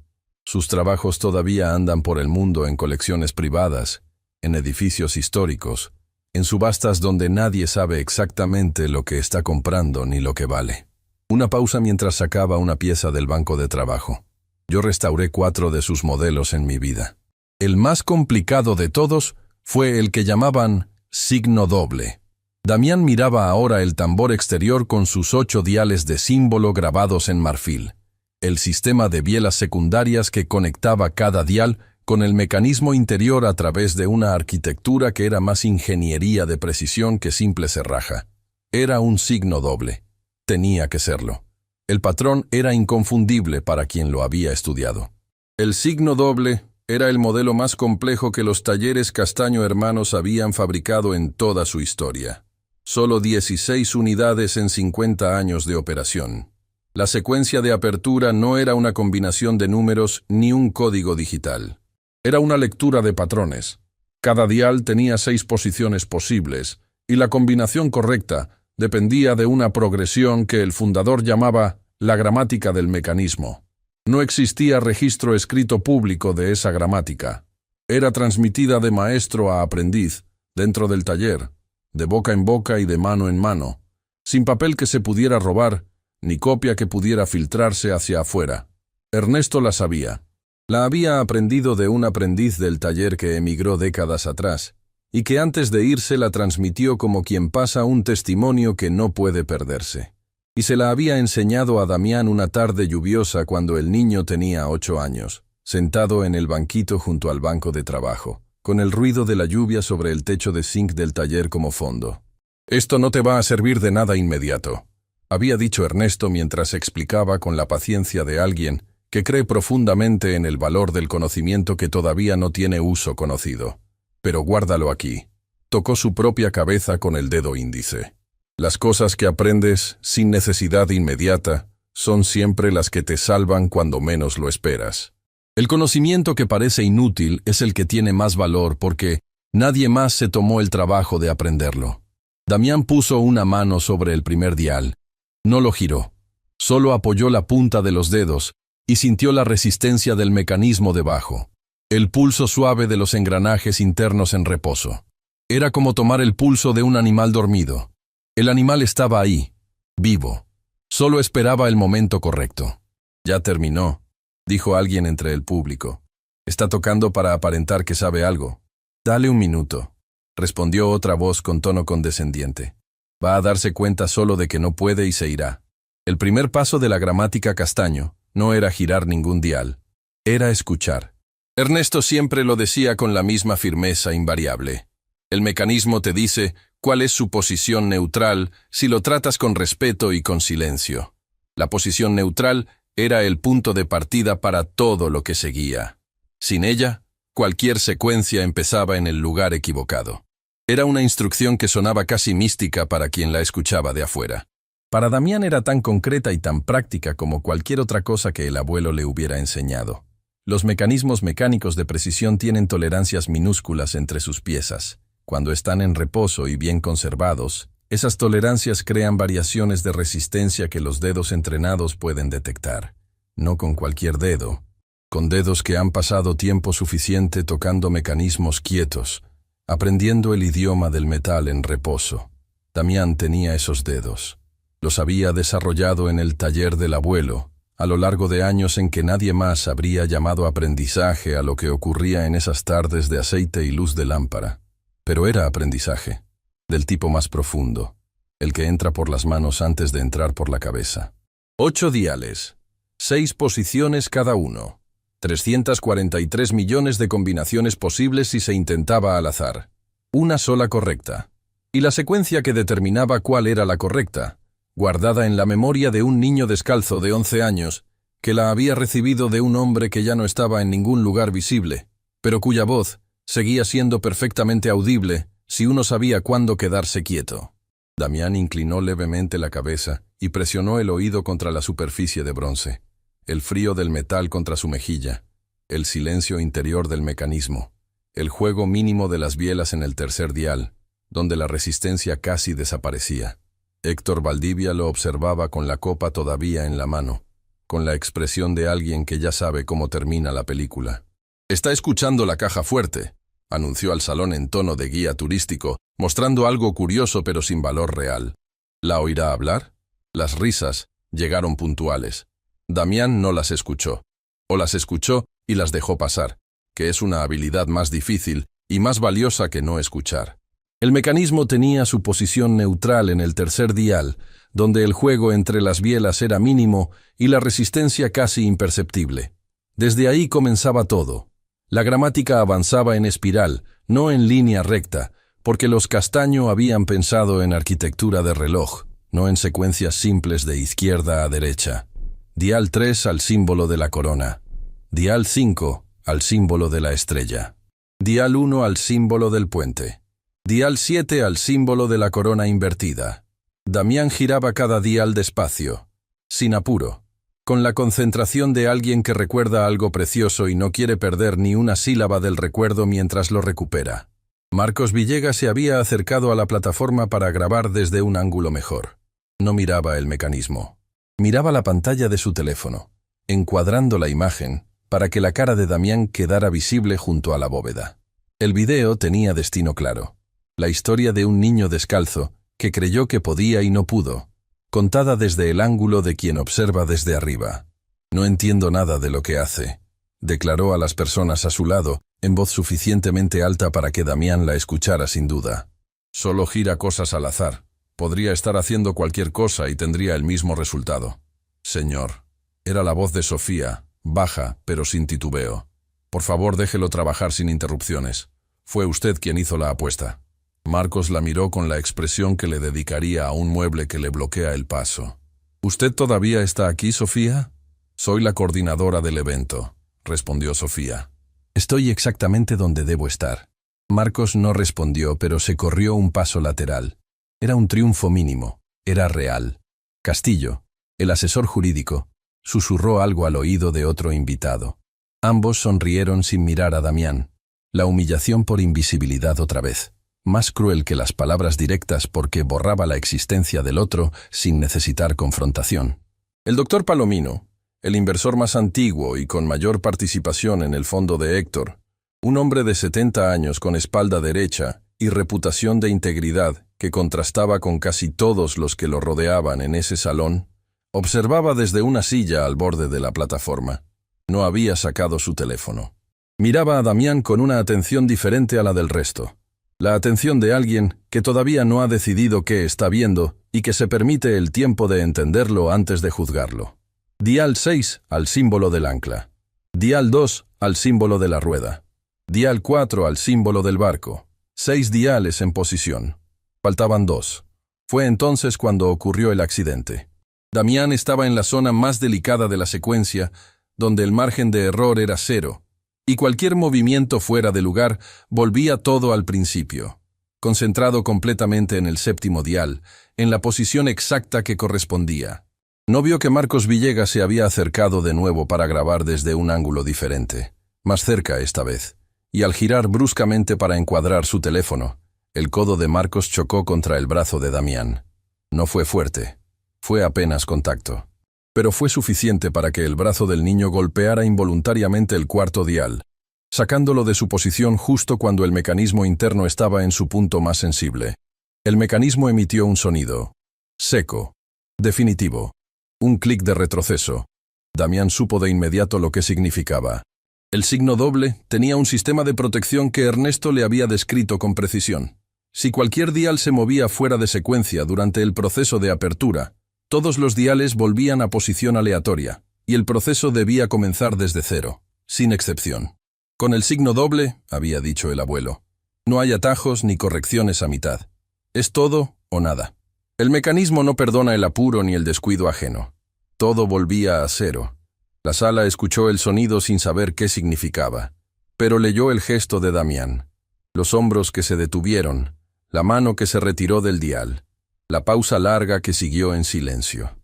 Sus trabajos todavía andan por el mundo en colecciones privadas, en edificios históricos, en subastas donde nadie sabe exactamente lo que está comprando ni lo que vale. Una pausa mientras sacaba una pieza del banco de trabajo. Yo restauré 4 de sus modelos en mi vida. El más complicado de todos fue el que llamaban signo doble. Damián miraba ahora el tambor exterior con sus 8 diales de símbolo grabados en marfil. El sistema de bielas secundarias que conectaba cada dial con el mecanismo interior a través de una arquitectura que era más ingeniería de precisión que simple cerraja. Era un signo doble. Tenía que serlo. El patrón era inconfundible para quien lo había estudiado. El signo doble era el modelo más complejo que los talleres Castaño Hermanos habían fabricado en toda su historia. Solo 16 unidades en 50 años de operación. La secuencia de apertura no era una combinación de números ni un código digital. Era una lectura de patrones. Cada dial tenía 6 posiciones posibles, y la combinación correcta dependía de una progresión que el fundador llamaba la gramática del mecanismo. No existía registro escrito público de esa gramática. Era transmitida de maestro a aprendiz, dentro del taller, de boca en boca y de mano en mano, sin papel que se pudiera robar, ni copia que pudiera filtrarse hacia afuera. Ernesto la sabía. La había aprendido de un aprendiz del taller que emigró décadas atrás, y que antes de irse la transmitió como quien pasa un testimonio que no puede perderse. Y se la había enseñado a Damián una tarde lluviosa cuando el niño tenía 8 años, sentado en el banquito junto al banco de trabajo, con el ruido de la lluvia sobre el techo de zinc del taller como fondo. «Esto no te va a servir de nada inmediato», había dicho Ernesto mientras explicaba con la paciencia de alguien que cree profundamente en el valor del conocimiento que todavía no tiene uso conocido. «Pero guárdalo aquí». Tocó su propia cabeza con el dedo índice. «Las cosas que aprendes sin necesidad inmediata son siempre las que te salvan cuando menos lo esperas. El conocimiento que parece inútil es el que tiene más valor porque nadie más se tomó el trabajo de aprenderlo». Damián puso una mano sobre el primer dial. No lo giró. Solo apoyó la punta de los dedos y sintió la resistencia del mecanismo debajo. El pulso suave de los engranajes internos en reposo. Era como tomar el pulso de un animal dormido. El animal estaba ahí, vivo. Solo esperaba el momento correcto. «Ya terminó», dijo alguien entre el público. «Está tocando para aparentar que sabe algo». «Dale un minuto», respondió otra voz con tono condescendiente. «Va a darse cuenta solo de que no puede y se irá». El primer paso de la gramática Castaño no era girar ningún dial, era escuchar. Ernesto siempre lo decía con la misma firmeza invariable. El mecanismo te dice cuál es su posición neutral si lo tratas con respeto y con silencio. La posición neutral era el punto de partida para todo lo que seguía. Sin ella, cualquier secuencia empezaba en el lugar equivocado. Era una instrucción que sonaba casi mística para quien la escuchaba de afuera. Para Damián era tan concreta y tan práctica como cualquier otra cosa que el abuelo le hubiera enseñado. Los mecanismos mecánicos de precisión tienen tolerancias minúsculas entre sus piezas. Cuando están en reposo y bien conservados, esas tolerancias crean variaciones de resistencia que los dedos entrenados pueden detectar. No con cualquier dedo, con dedos que han pasado tiempo suficiente tocando mecanismos quietos, aprendiendo el idioma del metal en reposo. Damián tenía esos dedos. Los había desarrollado en el taller del abuelo, a lo largo de años en que nadie más habría llamado aprendizaje a lo que ocurría en esas tardes de aceite y luz de lámpara. Pero era aprendizaje, del tipo más profundo, el que entra por las manos antes de entrar por la cabeza. 8 diales, 6 posiciones cada uno, 343 millones de combinaciones posibles si se intentaba al azar. Una sola correcta. Y la secuencia que determinaba cuál era la correcta, guardada en la memoria de un niño descalzo de 11 años, que la había recibido de un hombre que ya no estaba en ningún lugar visible, pero cuya voz seguía siendo perfectamente audible si uno sabía cuándo quedarse quieto. Damián inclinó levemente la cabeza y presionó el oído contra la superficie de bronce, el frío del metal contra su mejilla, el silencio interior del mecanismo, el juego mínimo de las bielas en el tercer dial, donde la resistencia casi desaparecía. Héctor Valdivia lo observaba con la copa todavía en la mano, con la expresión de alguien que ya sabe cómo termina la película. «Está escuchando la caja fuerte», anunció al salón en tono de guía turístico, mostrando algo curioso pero sin valor real. ¿La oirá hablar? Las risas llegaron puntuales. Damián no las escuchó. O las escuchó y las dejó pasar, que es una habilidad más difícil y más valiosa que no escuchar. El mecanismo tenía su posición neutral en el tercer dial, donde el juego entre las bielas era mínimo y la resistencia casi imperceptible. Desde ahí comenzaba todo. La gramática avanzaba en espiral, no en línea recta, porque los Castaño habían pensado en arquitectura de reloj, no en secuencias simples de izquierda a derecha. Dial 3 al símbolo de la corona. Dial 5 al símbolo de la estrella. Dial 1 al símbolo del puente. Dial 7 al símbolo de la corona invertida. Damián giraba cada dial despacio, sin apuro, con la concentración de alguien que recuerda algo precioso y no quiere perder ni una sílaba del recuerdo mientras lo recupera. Marcos Villegas se había acercado a la plataforma para grabar desde un ángulo mejor. No miraba el mecanismo. Miraba la pantalla de su teléfono, encuadrando la imagen para que la cara de Damián quedara visible junto a la bóveda. El video tenía destino claro. La historia de un niño descalzo que creyó que podía y no pudo, contada desde el ángulo de quien observa desde arriba. «No entiendo nada de lo que hace», declaró a las personas a su lado, en voz suficientemente alta para que Damián la escuchara sin duda. «Solo gira cosas al azar. Podría estar haciendo cualquier cosa y tendría el mismo resultado». «Señor». Era la voz de Sofía, baja, pero sin titubeo. «Por favor, déjelo trabajar sin interrupciones. Fue usted quien hizo la apuesta». Marcos la miró con la expresión que le dedicaría a un mueble que le bloquea el paso. «¿Usted todavía está aquí, Sofía?» «Soy la coordinadora del evento», respondió Sofía. «Estoy exactamente donde debo estar». Marcos no respondió, pero se corrió un paso lateral. Era un triunfo mínimo. Era real. Castillo, el asesor jurídico, susurró algo al oído de otro invitado. Ambos sonrieron sin mirar a Damián. La humillación por invisibilidad otra vez. Más cruel que las palabras directas porque borraba la existencia del otro sin necesitar confrontación. El doctor Palomino, el inversor más antiguo y con mayor participación en el fondo de Héctor, un hombre de 70 años con espalda derecha y reputación de integridad que contrastaba con casi todos los que lo rodeaban en ese salón, observaba desde una silla al borde de la plataforma. No había sacado su teléfono. Miraba a Damián con una atención diferente a la del resto. La atención de alguien que todavía no ha decidido qué está viendo y que se permite el tiempo de entenderlo antes de juzgarlo. Dial 6 al símbolo del ancla. Dial 2 al símbolo de la rueda. Dial 4 al símbolo del barco. 6 diales en posición. Faltaban 2. Fue entonces cuando ocurrió el accidente. Damián estaba en la zona más delicada de la secuencia, donde el margen de error era 0, y cualquier movimiento fuera de lugar volvía todo al principio. Concentrado completamente en el séptimo dial, en la posición exacta que correspondía. No vio que Marcos Villegas se había acercado de nuevo para grabar desde un ángulo diferente, más cerca esta vez, y al girar bruscamente para encuadrar su teléfono, el codo de Marcos chocó contra el brazo de Damián. No fue fuerte, fue apenas contacto. Pero fue suficiente para que el brazo del niño golpeara involuntariamente el cuarto dial. sacándolo de su posición justo cuando el mecanismo interno estaba en su punto más sensible. El mecanismo emitió un sonido. Seco. Definitivo. Un clic de retroceso. Damián supo de inmediato lo que significaba. El signo doble tenía un sistema de protección que Ernesto le había descrito con precisión. Si cualquier dial se movía fuera de secuencia durante el proceso de apertura, todos los diales volvían a posición aleatoria, y el proceso debía comenzar desde cero, sin excepción. Con el signo doble, había dicho el abuelo, no hay atajos ni correcciones a mitad. Es todo o nada. El mecanismo no perdona el apuro ni el descuido ajeno. Todo volvía a cero. La sala escuchó el sonido sin saber qué significaba, pero leyó el gesto de Damián. Los hombros que se detuvieron, la mano que se retiró del dial, la pausa larga que siguió en silencio.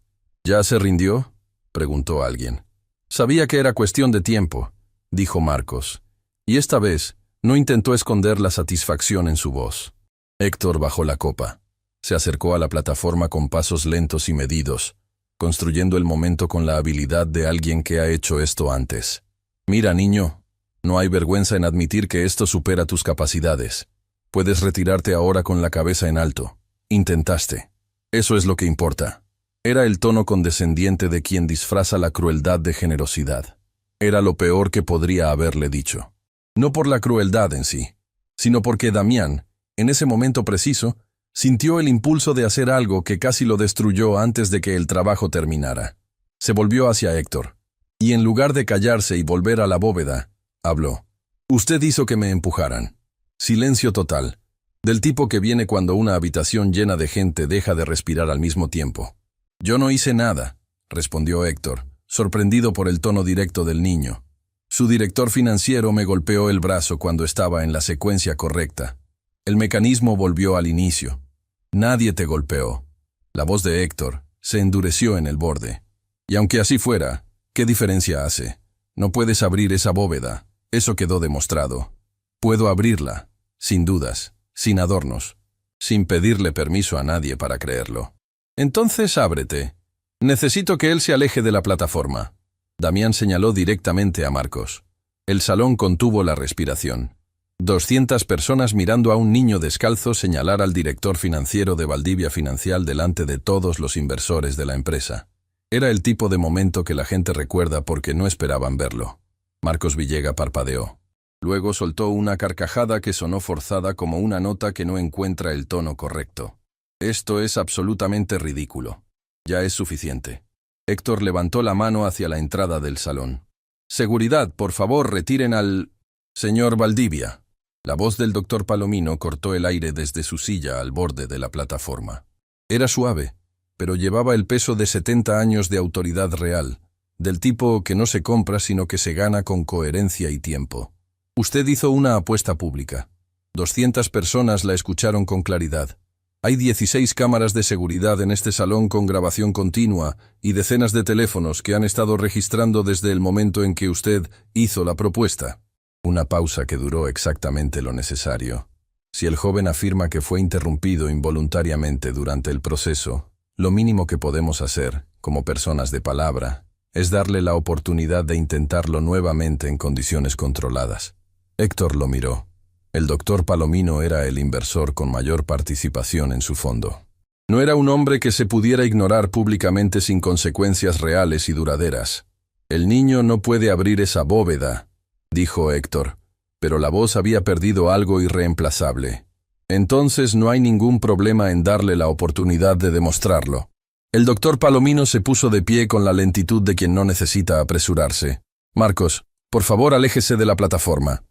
¿Ya se rindió?, preguntó alguien. Sabía que era cuestión de tiempo, dijo Marcos, y esta vez no intentó esconder la satisfacción en su voz. Héctor bajó la copa. Se acercó a la plataforma con pasos lentos y medidos, construyendo el momento con la habilidad de alguien que ha hecho esto antes. Mira, niño, no hay vergüenza en admitir que esto supera tus capacidades. Puedes retirarte ahora con la cabeza en alto. Intentaste. Eso es lo que importa. Era el tono condescendiente de quien disfraza la crueldad de generosidad. Era lo peor que podría haberle dicho. No por la crueldad en sí, sino porque Damián, en ese momento preciso, sintió el impulso de hacer algo que casi lo destruyó antes de que el trabajo terminara. Se volvió hacia Héctor, y en lugar de callarse y volver a la bóveda, habló. Usted hizo que me empujaran. Silencio total, del tipo que viene cuando una habitación llena de gente deja de respirar al mismo tiempo. Yo no hice nada, respondió Héctor, sorprendido por el tono directo del niño. Su director financiero me golpeó el brazo cuando estaba en la secuencia correcta. El mecanismo volvió al inicio. Nadie te golpeó. La voz de Héctor se endureció en el borde. Y aunque así fuera, ¿qué diferencia hace? No puedes abrir esa bóveda. Eso quedó demostrado. Puedo abrirla, sin dudas, sin adornos, sin pedirle permiso a nadie para creerlo. Entonces ábrete. Necesito que él se aleje de la plataforma. Damián señaló directamente a Marcos. El salón contuvo la respiración. 200 personas mirando a un niño descalzo señalar al director financiero de Valdivia Financial delante de todos los inversores de la empresa. Era el tipo de momento que la gente recuerda porque no esperaban verlo. Marcos Villega parpadeó. Luego soltó una carcajada que sonó forzada como una nota que no encuentra el tono correcto. Esto es absolutamente ridículo. Ya es suficiente. Héctor levantó la mano hacia la entrada del salón. Seguridad, por favor, retiren al... Señor Valdivia. La voz del doctor Palomino cortó el aire desde su silla al borde de la plataforma. Era suave, pero llevaba el peso de 70 años de autoridad real, del tipo que no se compra sino que se gana con coherencia y tiempo. Usted hizo una apuesta pública. 200 personas la escucharon con claridad. Hay 16 cámaras de seguridad en este salón con grabación continua y decenas de teléfonos que han estado registrando desde el momento en que usted hizo la propuesta. Una pausa que duró exactamente lo necesario. Si el joven afirma que fue interrumpido involuntariamente durante el proceso, lo mínimo que podemos hacer, como personas de palabra, es darle la oportunidad de intentarlo nuevamente en condiciones controladas. Héctor lo miró. El doctor Palomino era el inversor con mayor participación en su fondo. No era un hombre que se pudiera ignorar públicamente sin consecuencias reales y duraderas. El niño no puede abrir esa bóveda, dijo Héctor, pero la voz había perdido algo irreemplazable. Entonces no hay ningún problema en darle la oportunidad de demostrarlo. El doctor Palomino se puso de pie con la lentitud de quien no necesita apresurarse. Marcos, por favor, aléjese de la plataforma.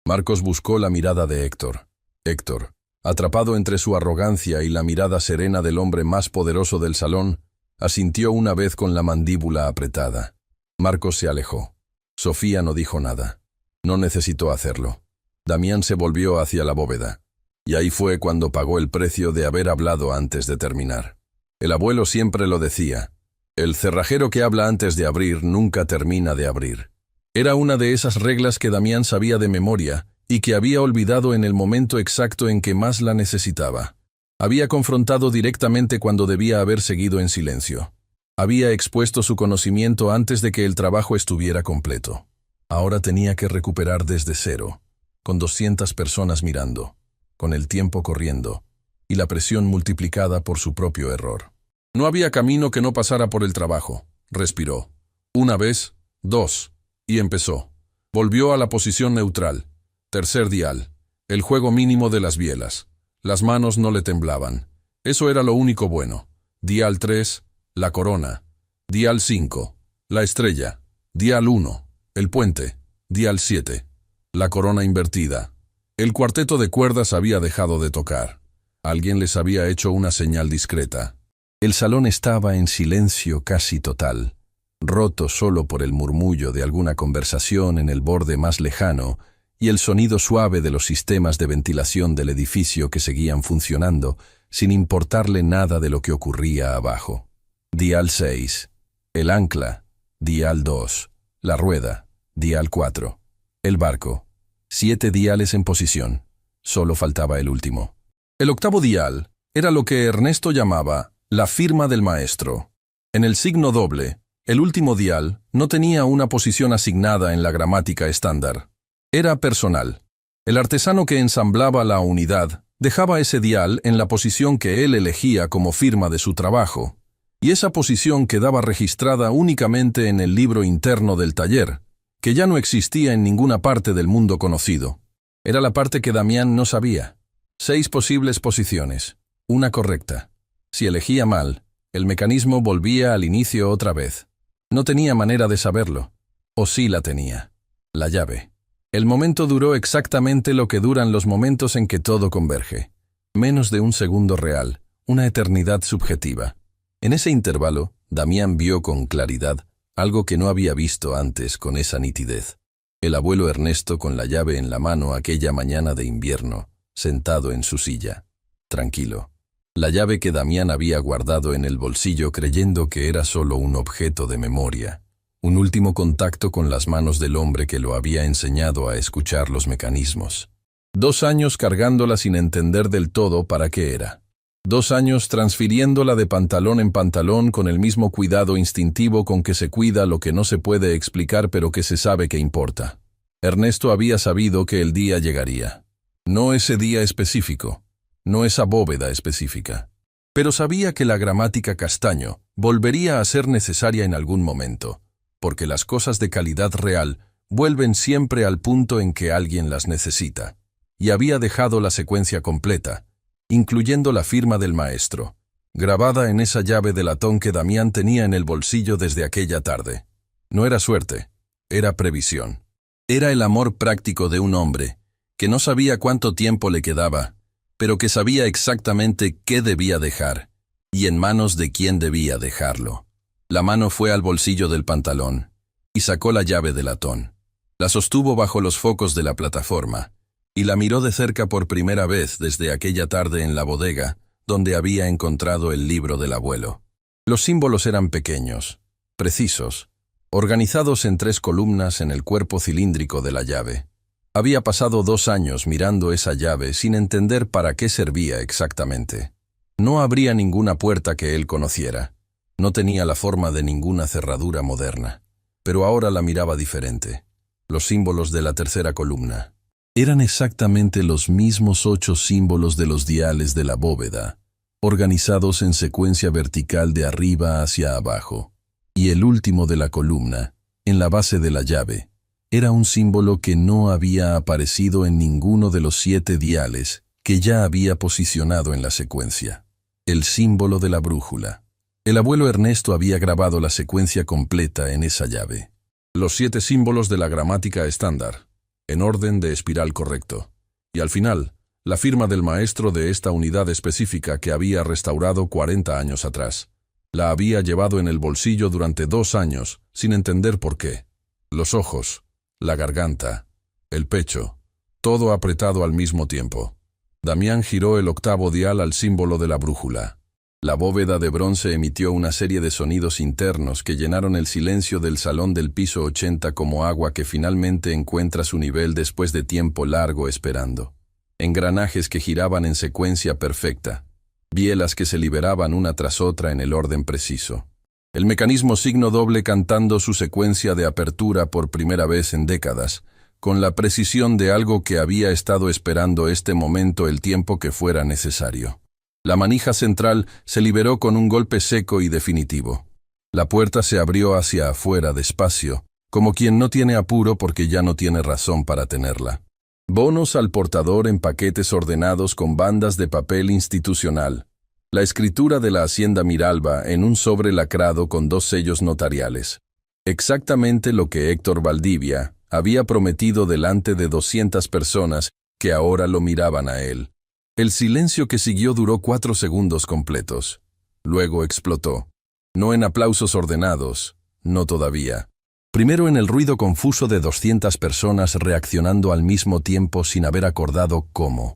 Marcos buscó la mirada de Héctor. Héctor, atrapado entre su arrogancia y la mirada serena del hombre más poderoso del salón, asintió una vez con la mandíbula apretada. Marcos se alejó. Sofía no dijo nada. No necesitó hacerlo. Damián se volvió hacia la bóveda. Y ahí fue cuando pagó el precio de haber hablado antes de terminar. El abuelo siempre lo decía. El cerrajero que habla antes de abrir nunca termina de abrir. Era una de esas reglas que Damián sabía de memoria y que había olvidado en el momento exacto en que más la necesitaba. Había confrontado directamente cuando debía haber seguido en silencio. Había expuesto su conocimiento antes de que el trabajo estuviera completo. Ahora tenía que recuperar desde cero, con 200 personas mirando, con el tiempo corriendo, y la presión multiplicada por su propio error. No había camino que no pasara por el trabajo. Respiró. Una vez, dos, y empezó. Volvió a la posición neutral. Tercer dial. El juego mínimo de las bielas. Las manos no le temblaban. Eso era lo único bueno. Dial 3, la corona. Dial 5, la estrella. Dial 1, el puente. Dial 7, la corona invertida. El cuarteto de cuerdas había dejado de tocar. Alguien les había hecho una señal discreta. El salón estaba en silencio casi total, roto solo por el murmullo de alguna conversación en el borde más lejano y el sonido suave de los sistemas de ventilación del edificio que seguían funcionando, sin importarle nada de lo que ocurría abajo. Dial 6, el ancla. Dial 2, la rueda. Dial 4, el barco. 7 diales en posición. Solo faltaba el último. El octavo dial era lo que Ernesto llamaba la firma del maestro. En el signo doble, el último dial no tenía una posición asignada en la gramática estándar. Era personal. El artesano que ensamblaba la unidad dejaba ese dial en la posición que él elegía como firma de su trabajo, y esa posición quedaba registrada únicamente en el libro interno del taller, que ya no existía en ninguna parte del mundo conocido. Era la parte que Damián no sabía. 6 posibles posiciones, una correcta. Si elegía mal, el mecanismo volvía al inicio otra vez. No tenía manera de saberlo. O sí la tenía. La llave. El momento duró exactamente lo que duran los momentos en que todo converge. Menos de un segundo real, una eternidad subjetiva. En ese intervalo, Damián vio con claridad algo que no había visto antes con esa nitidez. El abuelo Ernesto con la llave en la mano aquella mañana de invierno, sentado en su silla, tranquilo. La llave que Damián había guardado en el bolsillo creyendo que era solo un objeto de memoria, un último contacto con las manos del hombre que lo había enseñado a escuchar los mecanismos. 2 años cargándola sin entender del todo para qué era. 2 años transfiriéndola de pantalón en pantalón con el mismo cuidado instintivo con que se cuida lo que no se puede explicar pero que se sabe que importa. Ernesto había sabido que el día llegaría. No ese día específico, no esa bóveda específica. Pero sabía que la gramática castaño volvería a ser necesaria en algún momento, porque las cosas de calidad real vuelven siempre al punto en que alguien las necesita. Y había dejado la secuencia completa, incluyendo la firma del maestro, grabada en esa llave de latón que Damián tenía en el bolsillo desde aquella tarde. No era suerte, era previsión. Era el amor práctico de un hombre, que no sabía cuánto tiempo le quedaba, pero que sabía exactamente qué debía dejar, y en manos de quién debía dejarlo. La mano fue al bolsillo del pantalón, y sacó la llave de latón. La sostuvo bajo los focos de la plataforma, y la miró de cerca por primera vez desde aquella tarde en la bodega, donde había encontrado el libro del abuelo. Los símbolos eran pequeños, precisos, organizados en 3 columnas en el cuerpo cilíndrico de la llave. Había pasado 2 años mirando esa llave sin entender para qué servía exactamente. No abría ninguna puerta que él conociera. No tenía la forma de ninguna cerradura moderna. Pero ahora la miraba diferente. Los símbolos de la tercera columna eran exactamente los mismos 8 símbolos de los diales de la bóveda, organizados en secuencia vertical de arriba hacia abajo. Y el último de la columna, en la base de la llave, era un símbolo que no había aparecido en ninguno de los 7 diales que ya había posicionado en la secuencia. El símbolo de la brújula. El abuelo Ernesto había grabado la secuencia completa en esa llave. Los 7 símbolos de la gramática estándar, en orden de espiral correcto. Y al final, la firma del maestro de esta unidad específica que había restaurado 40 años atrás. La había llevado en el bolsillo durante 2 años, sin entender por qué. Los ojos, la garganta, el pecho, todo apretado al mismo tiempo. Damián giró el octavo dial al símbolo de la brújula. La bóveda de bronce emitió una serie de sonidos internos que llenaron el silencio del salón del piso 80 como agua que finalmente encuentra su nivel después de tiempo largo esperando. Engranajes que giraban en secuencia perfecta, bielas que se liberaban una tras otra en el orden preciso. El mecanismo signo doble cantando su secuencia de apertura por primera vez en décadas, con la precisión de algo que había estado esperando este momento el tiempo que fuera necesario. La manija central se liberó con un golpe seco y definitivo. La puerta se abrió hacia afuera despacio, como quien no tiene apuro porque ya no tiene razón para tenerla. Bonos al portador en paquetes ordenados con bandas de papel institucional. La escritura de la Hacienda Miralba en un sobre lacrado con 2 sellos notariales. Exactamente lo que Héctor Valdivia había prometido delante de 200 personas que ahora lo miraban a él. El silencio que siguió duró 4 segundos completos. Luego explotó. No en aplausos ordenados, no todavía. Primero en el ruido confuso de 200 personas reaccionando al mismo tiempo sin haber acordado cómo.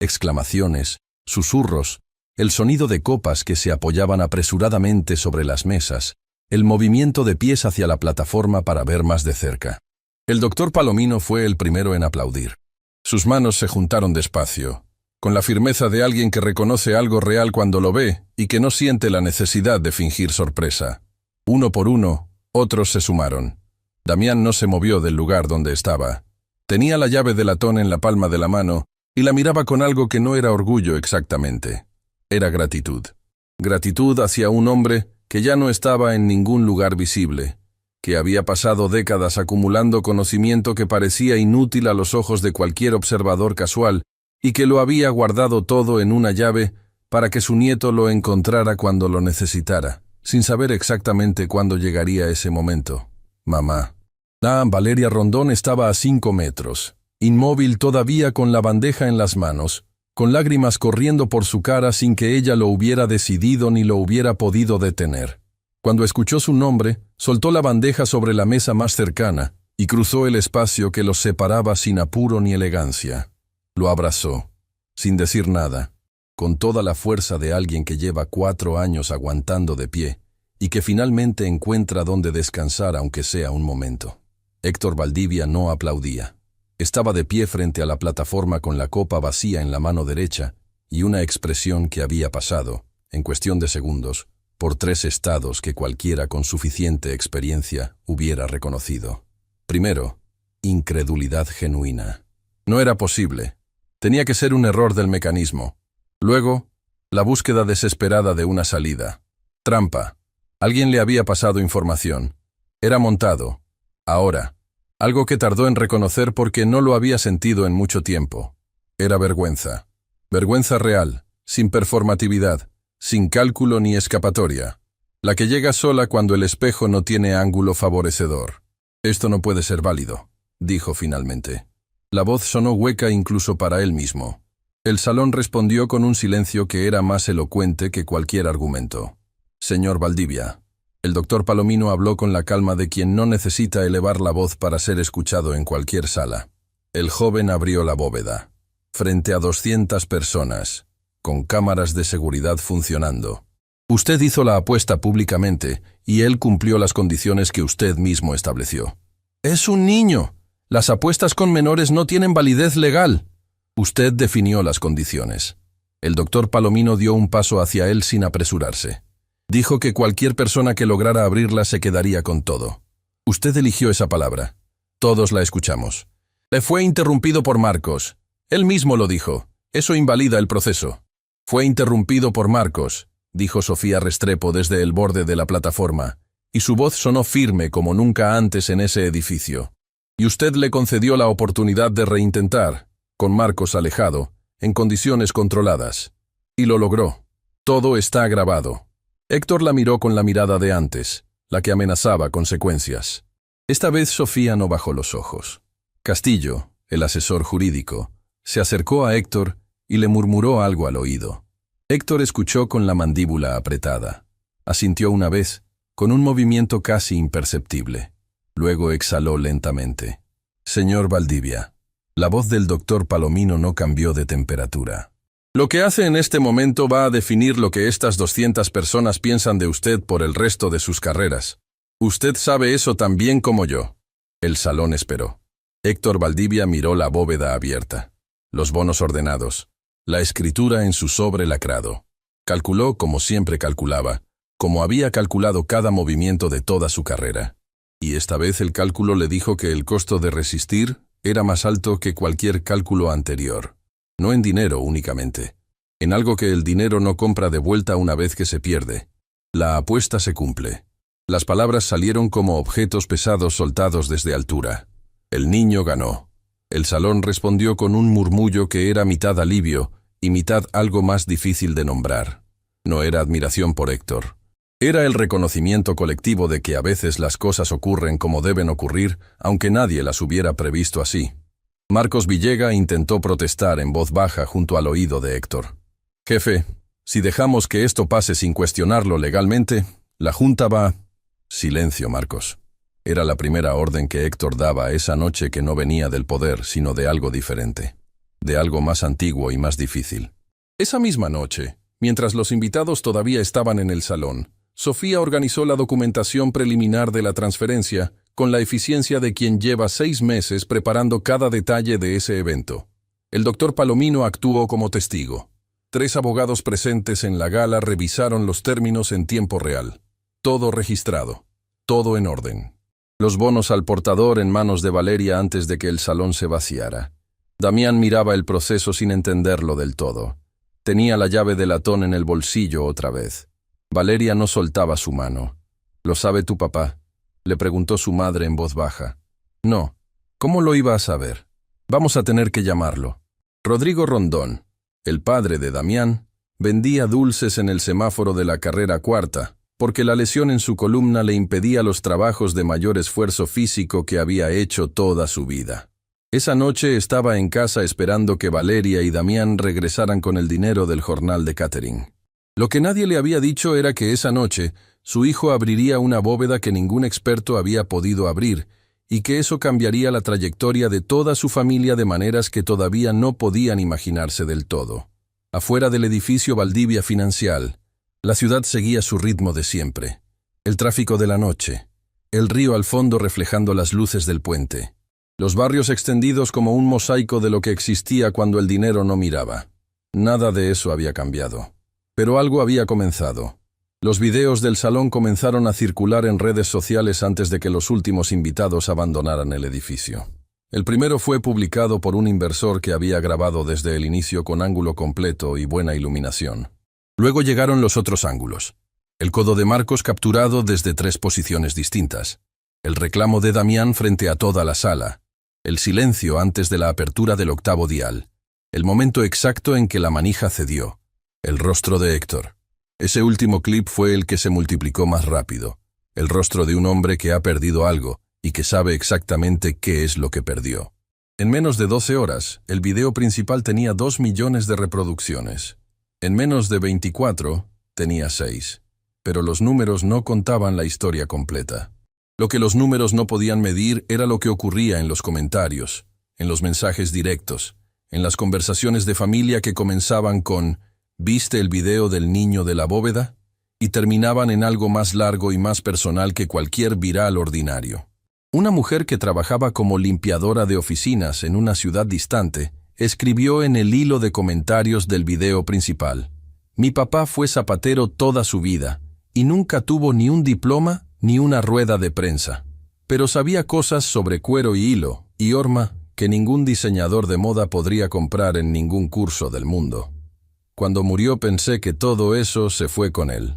Exclamaciones, susurros, el sonido de copas que se apoyaban apresuradamente sobre las mesas, el movimiento de pies hacia la plataforma para ver más de cerca. El doctor Palomino fue el primero en aplaudir. Sus manos se juntaron despacio, con la firmeza de alguien que reconoce algo real cuando lo ve y que no siente la necesidad de fingir sorpresa. Uno por uno, otros se sumaron. Damián no se movió del lugar donde estaba. Tenía la llave de latón en la palma de la mano y la miraba con algo que no era orgullo exactamente. Era gratitud. Gratitud hacia un hombre que ya no estaba en ningún lugar visible, que había pasado décadas acumulando conocimiento que parecía inútil a los ojos de cualquier observador casual y que lo había guardado todo en una llave para que su nieto lo encontrara cuando lo necesitara, sin saber exactamente cuándo llegaría ese momento. Mamá. Valeria Rondón estaba a 5 metros, inmóvil todavía con la bandeja en las manos, con lágrimas corriendo por su cara sin que ella lo hubiera decidido ni lo hubiera podido detener. Cuando escuchó su nombre, soltó la bandeja sobre la mesa más cercana y cruzó el espacio que los separaba sin apuro ni elegancia. Lo abrazó, sin decir nada, con toda la fuerza de alguien que lleva 4 años aguantando de pie y que finalmente encuentra donde descansar aunque sea un momento. Héctor Valdivia no aplaudía. Estaba de pie frente a la plataforma con la copa vacía en la mano derecha y una expresión que había pasado, en cuestión de segundos, por 3 estados que cualquiera con suficiente experiencia hubiera reconocido. Primero, incredulidad genuina. No era posible. Tenía que ser un error del mecanismo. Luego, la búsqueda desesperada de una salida. Trampa. Alguien le había pasado información. Era montado. Ahora. Algo que tardó en reconocer porque no lo había sentido en mucho tiempo. Era vergüenza. Vergüenza real, sin performatividad, sin cálculo ni escapatoria. La que llega sola cuando el espejo no tiene ángulo favorecedor. Esto no puede ser válido, dijo finalmente. La voz sonó hueca incluso para él mismo. El salón respondió con un silencio que era más elocuente que cualquier argumento. Señor Valdivia. El doctor Palomino habló con la calma de quien no necesita elevar la voz para ser escuchado en cualquier sala. El joven abrió la bóveda. Frente a 200 personas, con cámaras de seguridad funcionando. Usted hizo la apuesta públicamente y él cumplió las condiciones que usted mismo estableció. ¡Es un niño! Las apuestas con menores no tienen validez legal. Usted definió las condiciones. El doctor Palomino dio un paso hacia él sin apresurarse. Dijo que cualquier persona que lograra abrirla se quedaría con todo. Usted eligió esa palabra. Todos la escuchamos. Le fue interrumpido por Marcos. Él mismo lo dijo. Eso invalida el proceso. Fue interrumpido por Marcos, dijo Sofía Restrepo desde el borde de la plataforma, y su voz sonó firme como nunca antes en ese edificio. Y usted le concedió la oportunidad de reintentar, con Marcos alejado, en condiciones controladas. Y lo logró. Todo está grabado. Héctor la miró con la mirada de antes, la que amenazaba consecuencias. Esta vez Sofía no bajó los ojos. Castillo, el asesor jurídico, se acercó a Héctor y le murmuró algo al oído. Héctor escuchó con la mandíbula apretada. Asintió una vez, con un movimiento casi imperceptible. Luego exhaló lentamente. Señor Valdivia. La voz del doctor Palomino no cambió de temperatura. Lo que hace en este momento va a definir lo que estas 200 personas piensan de usted por el resto de sus carreras. Usted sabe eso tan bien como yo. El salón esperó. Héctor Valdivia miró la bóveda abierta. Los bonos ordenados. La escritura en su sobre lacrado. Calculó como siempre calculaba, como había calculado cada movimiento de toda su carrera. Y esta vez el cálculo le dijo que el costo de resistir era más alto que cualquier cálculo anterior. No en dinero únicamente, en algo que el dinero no compra de vuelta una vez que se pierde. La apuesta se cumple. Las palabras salieron como objetos pesados soltados desde altura. El niño ganó. El salón respondió con un murmullo que era mitad alivio y mitad algo más difícil de nombrar. No era admiración por Héctor. Era el reconocimiento colectivo de que a veces las cosas ocurren como deben ocurrir, aunque nadie las hubiera previsto así. Marcos Villega intentó protestar en voz baja junto al oído de Héctor. «Jefe, si dejamos que esto pase sin cuestionarlo legalmente, la Junta va...» «Silencio, Marcos». Era la primera orden que Héctor daba esa noche, que no venía del poder, sino de algo diferente, de algo más antiguo y más difícil. Esa misma noche, mientras los invitados todavía estaban en el salón, Sofía organizó la documentación preliminar de la transferencia con la eficiencia de quien lleva 6 meses preparando cada detalle de ese evento. El doctor Palomino actuó como testigo. 3 abogados presentes en la gala revisaron los términos en tiempo real. Todo registrado. Todo en orden. Los bonos al portador en manos de Valeria antes de que el salón se vaciara. Damián miraba el proceso sin entenderlo del todo. Tenía la llave de latón en el bolsillo otra vez. Valeria no soltaba su mano. «¿Lo sabe tu papá?», le preguntó su madre en voz baja. «No. ¿Cómo lo iba a saber? Vamos a tener que llamarlo». Rodrigo Rondón, el padre de Damián, vendía dulces en el semáforo de la carrera cuarta, porque la lesión en su columna le impedía los trabajos de mayor esfuerzo físico que había hecho toda su vida. Esa noche estaba en casa esperando que Valeria y Damián regresaran con el dinero del jornal de catering. Lo que nadie le había dicho era que esa noche su hijo abriría una bóveda que ningún experto había podido abrir, y que eso cambiaría la trayectoria de toda su familia de maneras que todavía no podían imaginarse del todo. Afuera del edificio Valdivia Financial, la ciudad seguía su ritmo de siempre. El tráfico de la noche, el río al fondo reflejando las luces del puente, los barrios extendidos como un mosaico de lo que existía cuando el dinero no miraba. Nada de eso había cambiado. Pero algo había comenzado. Los videos del salón comenzaron a circular en redes sociales antes de que los últimos invitados abandonaran el edificio. El primero fue publicado por un inversor que había grabado desde el inicio con ángulo completo y buena iluminación. Luego llegaron los otros ángulos. El codo de Marcos capturado desde 3 posiciones distintas. El reclamo de Damián frente a toda la sala. El silencio antes de la apertura del 8º dial. El momento exacto en que la manija cedió. El rostro de Héctor. Ese último clip fue el que se multiplicó más rápido. El rostro de un hombre que ha perdido algo y que sabe exactamente qué es lo que perdió. En menos de 12 horas, el video principal tenía 2 millones de reproducciones. En menos de 24, tenía 6. Pero los números no contaban la historia completa. Lo que los números no podían medir era lo que ocurría en los comentarios, en los mensajes directos, en las conversaciones de familia que comenzaban con «¿Viste el video del niño de la bóveda?», y terminaban en algo más largo y más personal que cualquier viral ordinario. Una mujer que trabajaba como limpiadora de oficinas en una ciudad distante escribió en el hilo de comentarios del video principal: «Mi papá fue zapatero toda su vida y nunca tuvo ni un diploma ni una rueda de prensa, pero sabía cosas sobre cuero y hilo y horma que ningún diseñador de moda podría comprar en ningún curso del mundo. Cuando murió pensé que todo eso se fue con él.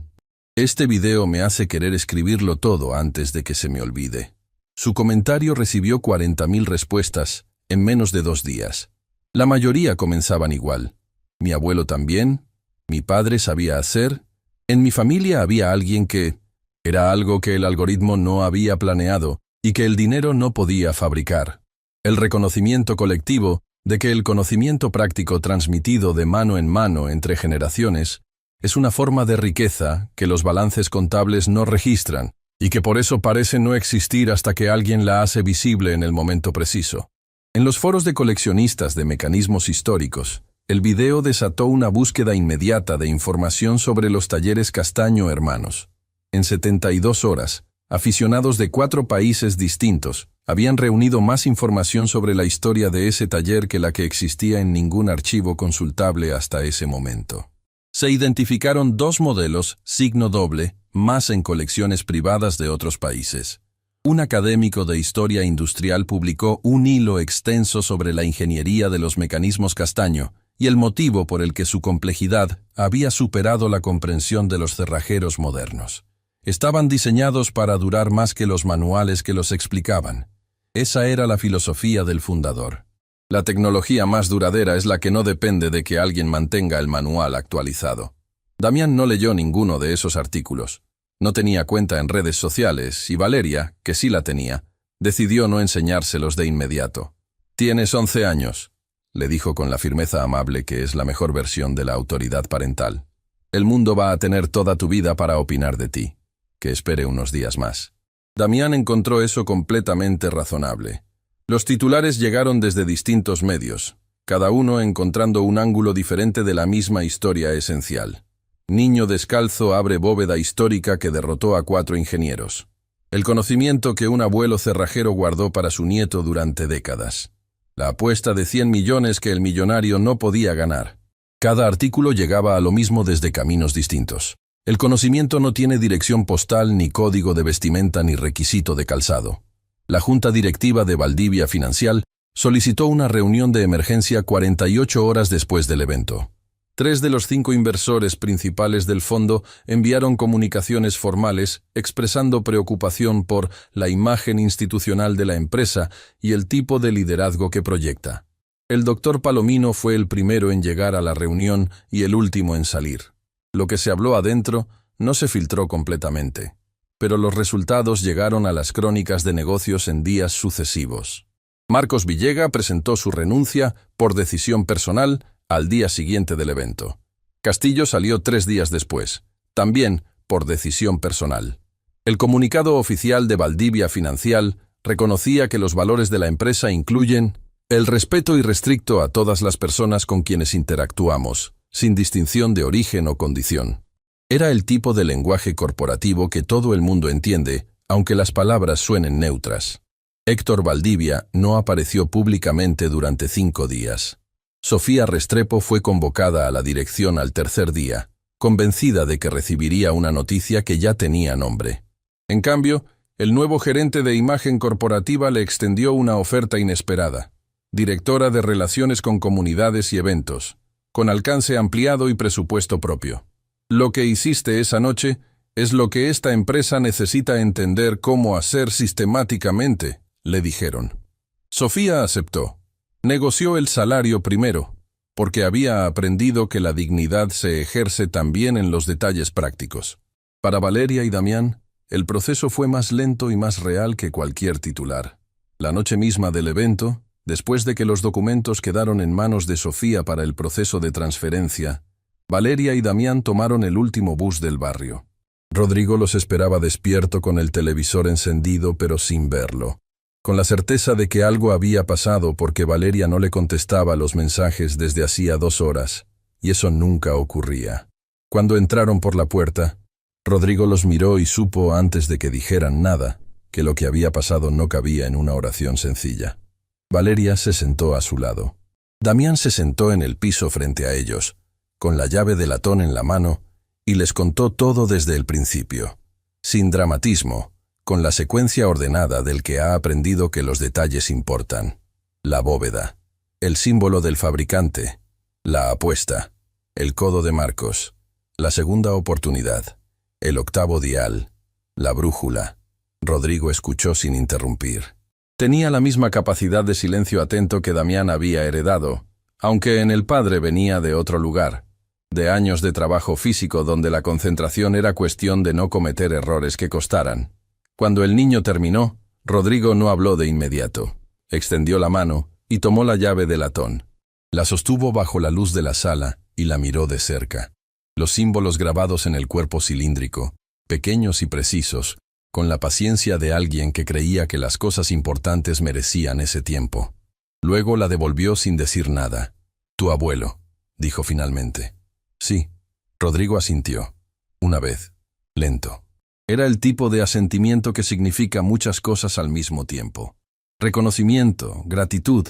Este video me hace querer escribirlo todo antes de que se me olvide». Su comentario recibió 40.000 respuestas en menos de 2 días. La mayoría comenzaban igual. Mi abuelo también, mi padre sabía hacer, en mi familia había alguien que... Era algo que el algoritmo no había planeado y que el dinero no podía fabricar. El reconocimiento colectivo de que el conocimiento práctico transmitido de mano en mano entre generaciones es una forma de riqueza que los balances contables no registran y que por eso parece no existir hasta que alguien la hace visible en el momento preciso. En los foros de coleccionistas de mecanismos históricos, el video desató una búsqueda inmediata de información sobre los talleres Castaño Hermanos. En 72 horas, aficionados de 4 países distintos habían reunido más información sobre la historia de ese taller que la que existía en ningún archivo consultable hasta ese momento. Se identificaron 2 modelos signo doble más en colecciones privadas de otros países. Un académico de historia industrial publicó un hilo extenso sobre la ingeniería de los mecanismos castaño y el motivo por el que su complejidad había superado la comprensión de los cerrajeros modernos. Estaban diseñados para durar más que los manuales que los explicaban. Esa era la filosofía del fundador. La tecnología más duradera es la que no depende de que alguien mantenga el manual actualizado. Damián no leyó ninguno de esos artículos. No tenía cuenta en redes sociales y Valeria, que sí la tenía, decidió no enseñárselos de inmediato. «Tienes 11 años», le dijo con la firmeza amable que es la mejor versión de la autoridad parental. «El mundo va a tener toda tu vida para opinar de ti. Que espere unos días más». Damián encontró eso completamente razonable. Los titulares llegaron desde distintos medios, cada uno encontrando un ángulo diferente de la misma historia esencial. Niño descalzo abre bóveda histórica que derrotó a 4 ingenieros. El conocimiento que un abuelo cerrajero guardó para su nieto durante décadas. La apuesta de 100 millones que el millonario no podía ganar. Cada artículo llegaba a lo mismo desde caminos distintos. El conocimiento no tiene dirección postal, ni código de vestimenta, ni requisito de calzado. La Junta Directiva de Valdivia Financial solicitó una reunión de emergencia 48 horas después del evento. 3 de los 5 inversores principales del fondo enviaron comunicaciones formales expresando preocupación por la imagen institucional de la empresa y el tipo de liderazgo que proyecta. El doctor Palomino fue el primero en llegar a la reunión y el último en salir. Lo que se habló adentro no se filtró completamente, pero los resultados llegaron a las crónicas de negocios en días sucesivos. Marcos Villega presentó su renuncia por decisión personal al día siguiente del evento. Castillo salió 3 días después, también por decisión personal. El comunicado oficial de Valdivia Financial reconocía que los valores de la empresa incluyen el respeto irrestricto a todas las personas con quienes interactuamos, sin distinción de origen o condición. Era el tipo de lenguaje corporativo que todo el mundo entiende, aunque las palabras suenen neutras. Héctor Valdivia no apareció públicamente durante 5 días. Sofía Restrepo fue convocada a la dirección al tercer día, convencida de que recibiría una noticia que ya tenía nombre. En cambio, el nuevo gerente de imagen corporativa le extendió una oferta inesperada. Directora de Relaciones con Comunidades y Eventos, con alcance ampliado y presupuesto propio. Lo que hiciste esa noche es lo que esta empresa necesita entender cómo hacer sistemáticamente, le dijeron. Sofía aceptó. Negoció el salario primero, porque había aprendido que la dignidad se ejerce también en los detalles prácticos. Para Valeria y Damián, el proceso fue más lento y más real que cualquier titular. La noche misma del evento, después de que los documentos quedaron en manos de Sofía para el proceso de transferencia, Valeria y Damián tomaron el último bus del barrio. Rodrigo los esperaba despierto con el televisor encendido pero sin verlo, con la certeza de que algo había pasado porque Valeria no le contestaba los mensajes desde hacía 2 horas, y eso nunca ocurría. Cuando entraron por la puerta, Rodrigo los miró y supo antes de que dijeran nada que lo que había pasado no cabía en una oración sencilla. Valeria se sentó a su lado. Damián se sentó en el piso frente a ellos, con la llave de latón en la mano, y les contó todo desde el principio, sin dramatismo, con la secuencia ordenada del que ha aprendido que los detalles importan. La bóveda, el símbolo del fabricante, la apuesta, el codo de Marcos, la segunda oportunidad, el octavo dial, la brújula. Rodrigo escuchó sin interrumpir. Tenía la misma capacidad de silencio atento que Damián había heredado, aunque en el padre venía de otro lugar, de años de trabajo físico donde la concentración era cuestión de no cometer errores que costaran. Cuando el niño terminó, Rodrigo no habló de inmediato. Extendió la mano y tomó la llave de latón. La sostuvo bajo la luz de la sala y la miró de cerca. Los símbolos grabados en el cuerpo cilíndrico, pequeños y precisos, con la paciencia de alguien que creía que las cosas importantes merecían ese tiempo. Luego la devolvió sin decir nada. «Tu abuelo», dijo finalmente. «Sí», Rodrigo asintió. Una vez. Lento. Era el tipo de asentimiento que significa muchas cosas al mismo tiempo. Reconocimiento, gratitud,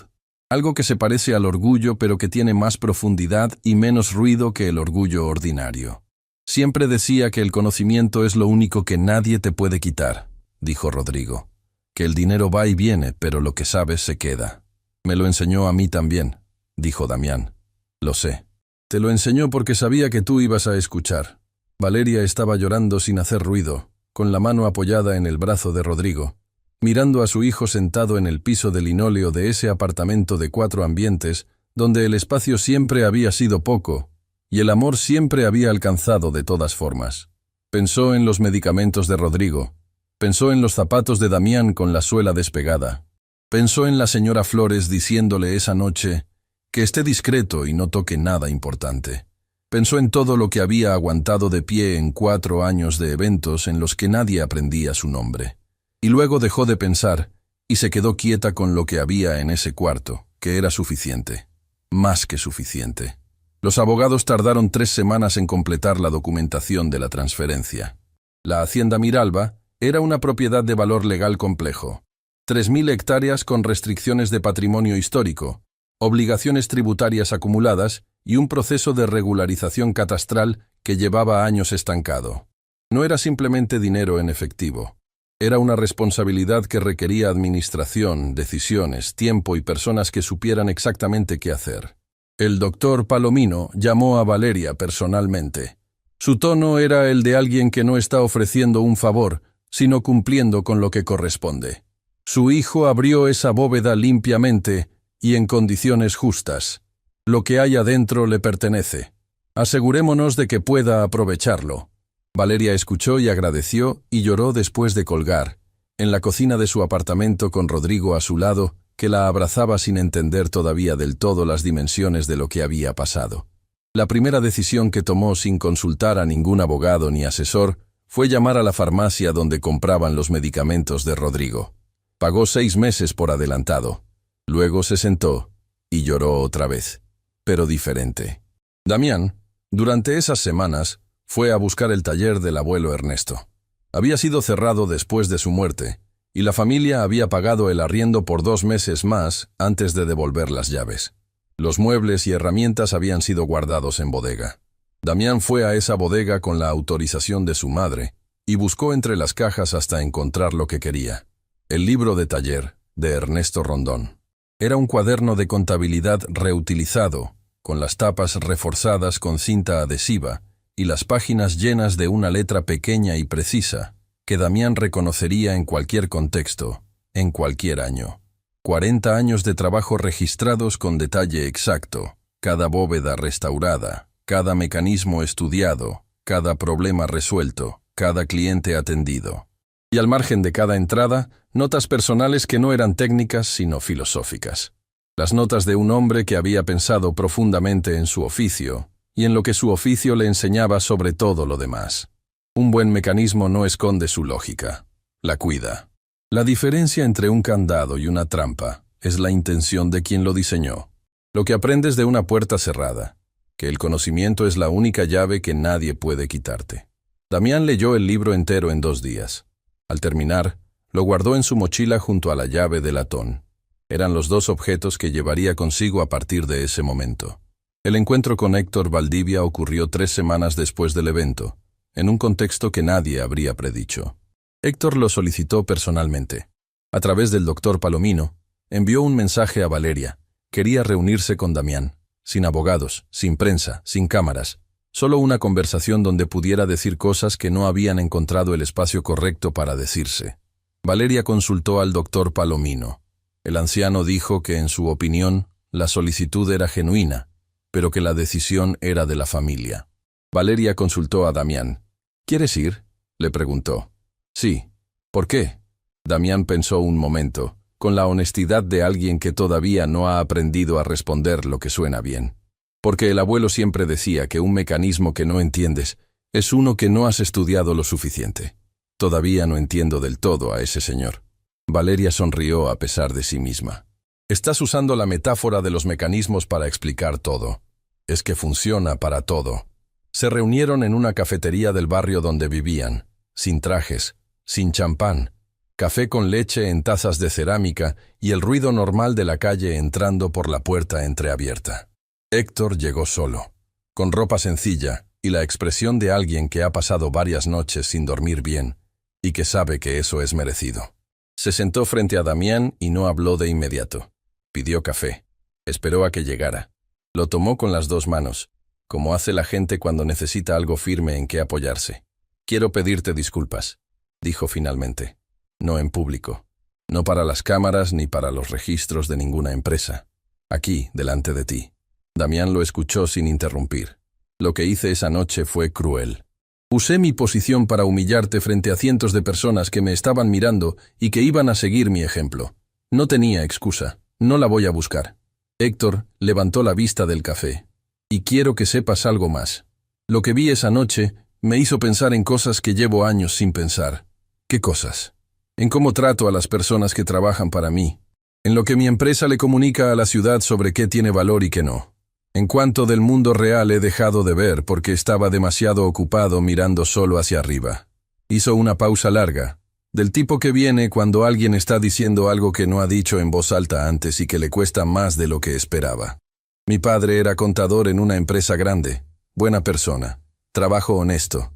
algo que se parece al orgullo pero que tiene más profundidad y menos ruido que el orgullo ordinario. Siempre decía que el conocimiento es lo único que nadie te puede quitar, dijo Rodrigo. Que el dinero va y viene, pero lo que sabes se queda. Me lo enseñó a mí también, dijo Damián. Lo sé. Te lo enseñó porque sabía que tú ibas a escuchar. Valeria estaba llorando sin hacer ruido, con la mano apoyada en el brazo de Rodrigo, mirando a su hijo sentado en el piso de linóleo de ese apartamento de 4 ambientes, donde el espacio siempre había sido poco, y el amor siempre había alcanzado de todas formas. Pensó en los medicamentos de Rodrigo, pensó en los zapatos de Damián con la suela despegada, pensó en la señora Flores diciéndole esa noche que esté discreto y no toque nada importante. Pensó en todo lo que había aguantado de pie en 4 años de eventos en los que nadie aprendía su nombre. Y luego dejó de pensar y se quedó quieta con lo que había en ese cuarto, que era suficiente. Más que suficiente. Los abogados tardaron 3 semanas en completar la documentación de la transferencia. La hacienda Miralba era una propiedad de valor legal complejo. 3.000 hectáreas con restricciones de patrimonio histórico, obligaciones tributarias acumuladas y un proceso de regularización catastral que llevaba años estancado. No era simplemente dinero en efectivo. Era una responsabilidad que requería administración, decisiones, tiempo y personas que supieran exactamente qué hacer. El doctor Palomino llamó a Valeria personalmente. Su tono era el de alguien que no está ofreciendo un favor, sino cumpliendo con lo que corresponde. Su hijo abrió esa bóveda limpiamente y en condiciones justas. Lo que hay adentro le pertenece. Asegurémonos de que pueda aprovecharlo. Valeria escuchó y agradeció y lloró después de colgar, en la cocina de su apartamento con Rodrigo a su lado, que la abrazaba sin entender todavía del todo las dimensiones de lo que había pasado. La primera decisión que tomó sin consultar a ningún abogado ni asesor fue llamar a la farmacia donde compraban los medicamentos de Rodrigo. Pagó 6 meses por adelantado. Luego se sentó y lloró otra vez, pero diferente. Damián, durante esas semanas, fue a buscar el taller del abuelo Ernesto. Había sido cerrado después de su muerte, y la familia había pagado el arriendo por 2 meses más antes de devolver las llaves. Los muebles y herramientas habían sido guardados en bodega. Damián fue a esa bodega con la autorización de su madre y buscó entre las cajas hasta encontrar lo que quería. El libro de taller de Ernesto Rondón. Era un cuaderno de contabilidad reutilizado, con las tapas reforzadas con cinta adhesiva y las páginas llenas de una letra pequeña y precisa, que Damián reconocería en cualquier contexto, en cualquier año. 40 años de trabajo registrados con detalle exacto, cada bóveda restaurada, cada mecanismo estudiado, cada problema resuelto, cada cliente atendido. Y al margen de cada entrada, notas personales que no eran técnicas sino filosóficas. Las notas de un hombre que había pensado profundamente en su oficio, y en lo que su oficio le enseñaba sobre todo lo demás. Un buen mecanismo no esconde su lógica, la cuida. La diferencia entre un candado y una trampa es la intención de quien lo diseñó. Lo que aprendes de una puerta cerrada, que el conocimiento es la única llave que nadie puede quitarte. Damián leyó el libro entero en 2 días. Al terminar, lo guardó en su mochila junto a la llave de latón. Eran los 2 objetos que llevaría consigo a partir de ese momento. El encuentro con Héctor Valdivia ocurrió 3 semanas después del evento, en un contexto que nadie habría predicho. Héctor lo solicitó personalmente. A través del doctor Palomino, envió un mensaje a Valeria. Quería reunirse con Damián, sin abogados, sin prensa, sin cámaras, solo una conversación donde pudiera decir cosas que no habían encontrado el espacio correcto para decirse. Valeria consultó al doctor Palomino. El anciano dijo que, en su opinión, la solicitud era genuina, pero que la decisión era de la familia. Valeria consultó a Damián. ¿Quieres ir?, le preguntó. Sí. ¿Por qué? Damián pensó un momento, con la honestidad de alguien que todavía no ha aprendido a responder lo que suena bien. Porque el abuelo siempre decía que un mecanismo que no entiendes es uno que no has estudiado lo suficiente. Todavía no entiendo del todo a ese señor. Valeria sonrió a pesar de sí misma. Estás usando la metáfora de los mecanismos para explicar todo. Es que funciona para todo. Se reunieron en una cafetería del barrio donde vivían, sin trajes, sin champán, café con leche en tazas de cerámica y el ruido normal de la calle entrando por la puerta entreabierta. Héctor llegó solo, con ropa sencilla y la expresión de alguien que ha pasado varias noches sin dormir bien y que sabe que eso es merecido. Se sentó frente a Damián y no habló de inmediato. Pidió café. Esperó a que llegara. Lo tomó con las dos manos, como hace la gente cuando necesita algo firme en que apoyarse. «Quiero pedirte disculpas», dijo finalmente. «No en público. No para las cámaras ni para los registros de ninguna empresa. Aquí, delante de ti». Damián lo escuchó sin interrumpir. «Lo que hice esa noche fue cruel. Usé mi posición para humillarte frente a cientos de personas que me estaban mirando y que iban a seguir mi ejemplo. No tenía excusa. No la voy a buscar». Héctor levantó la vista del café. «Y quiero que sepas algo más. Lo que vi esa noche me hizo pensar en cosas que llevo años sin pensar». «¿Qué cosas?» «En cómo trato a las personas que trabajan para mí. En lo que mi empresa le comunica a la ciudad sobre qué tiene valor y qué no. En cuanto del mundo real he dejado de ver porque estaba demasiado ocupado mirando solo hacia arriba». Hizo una pausa larga, del tipo que viene cuando alguien está diciendo algo que no ha dicho en voz alta antes y que le cuesta más de lo que esperaba. «Mi padre era contador en una empresa grande, buena persona, trabajo honesto,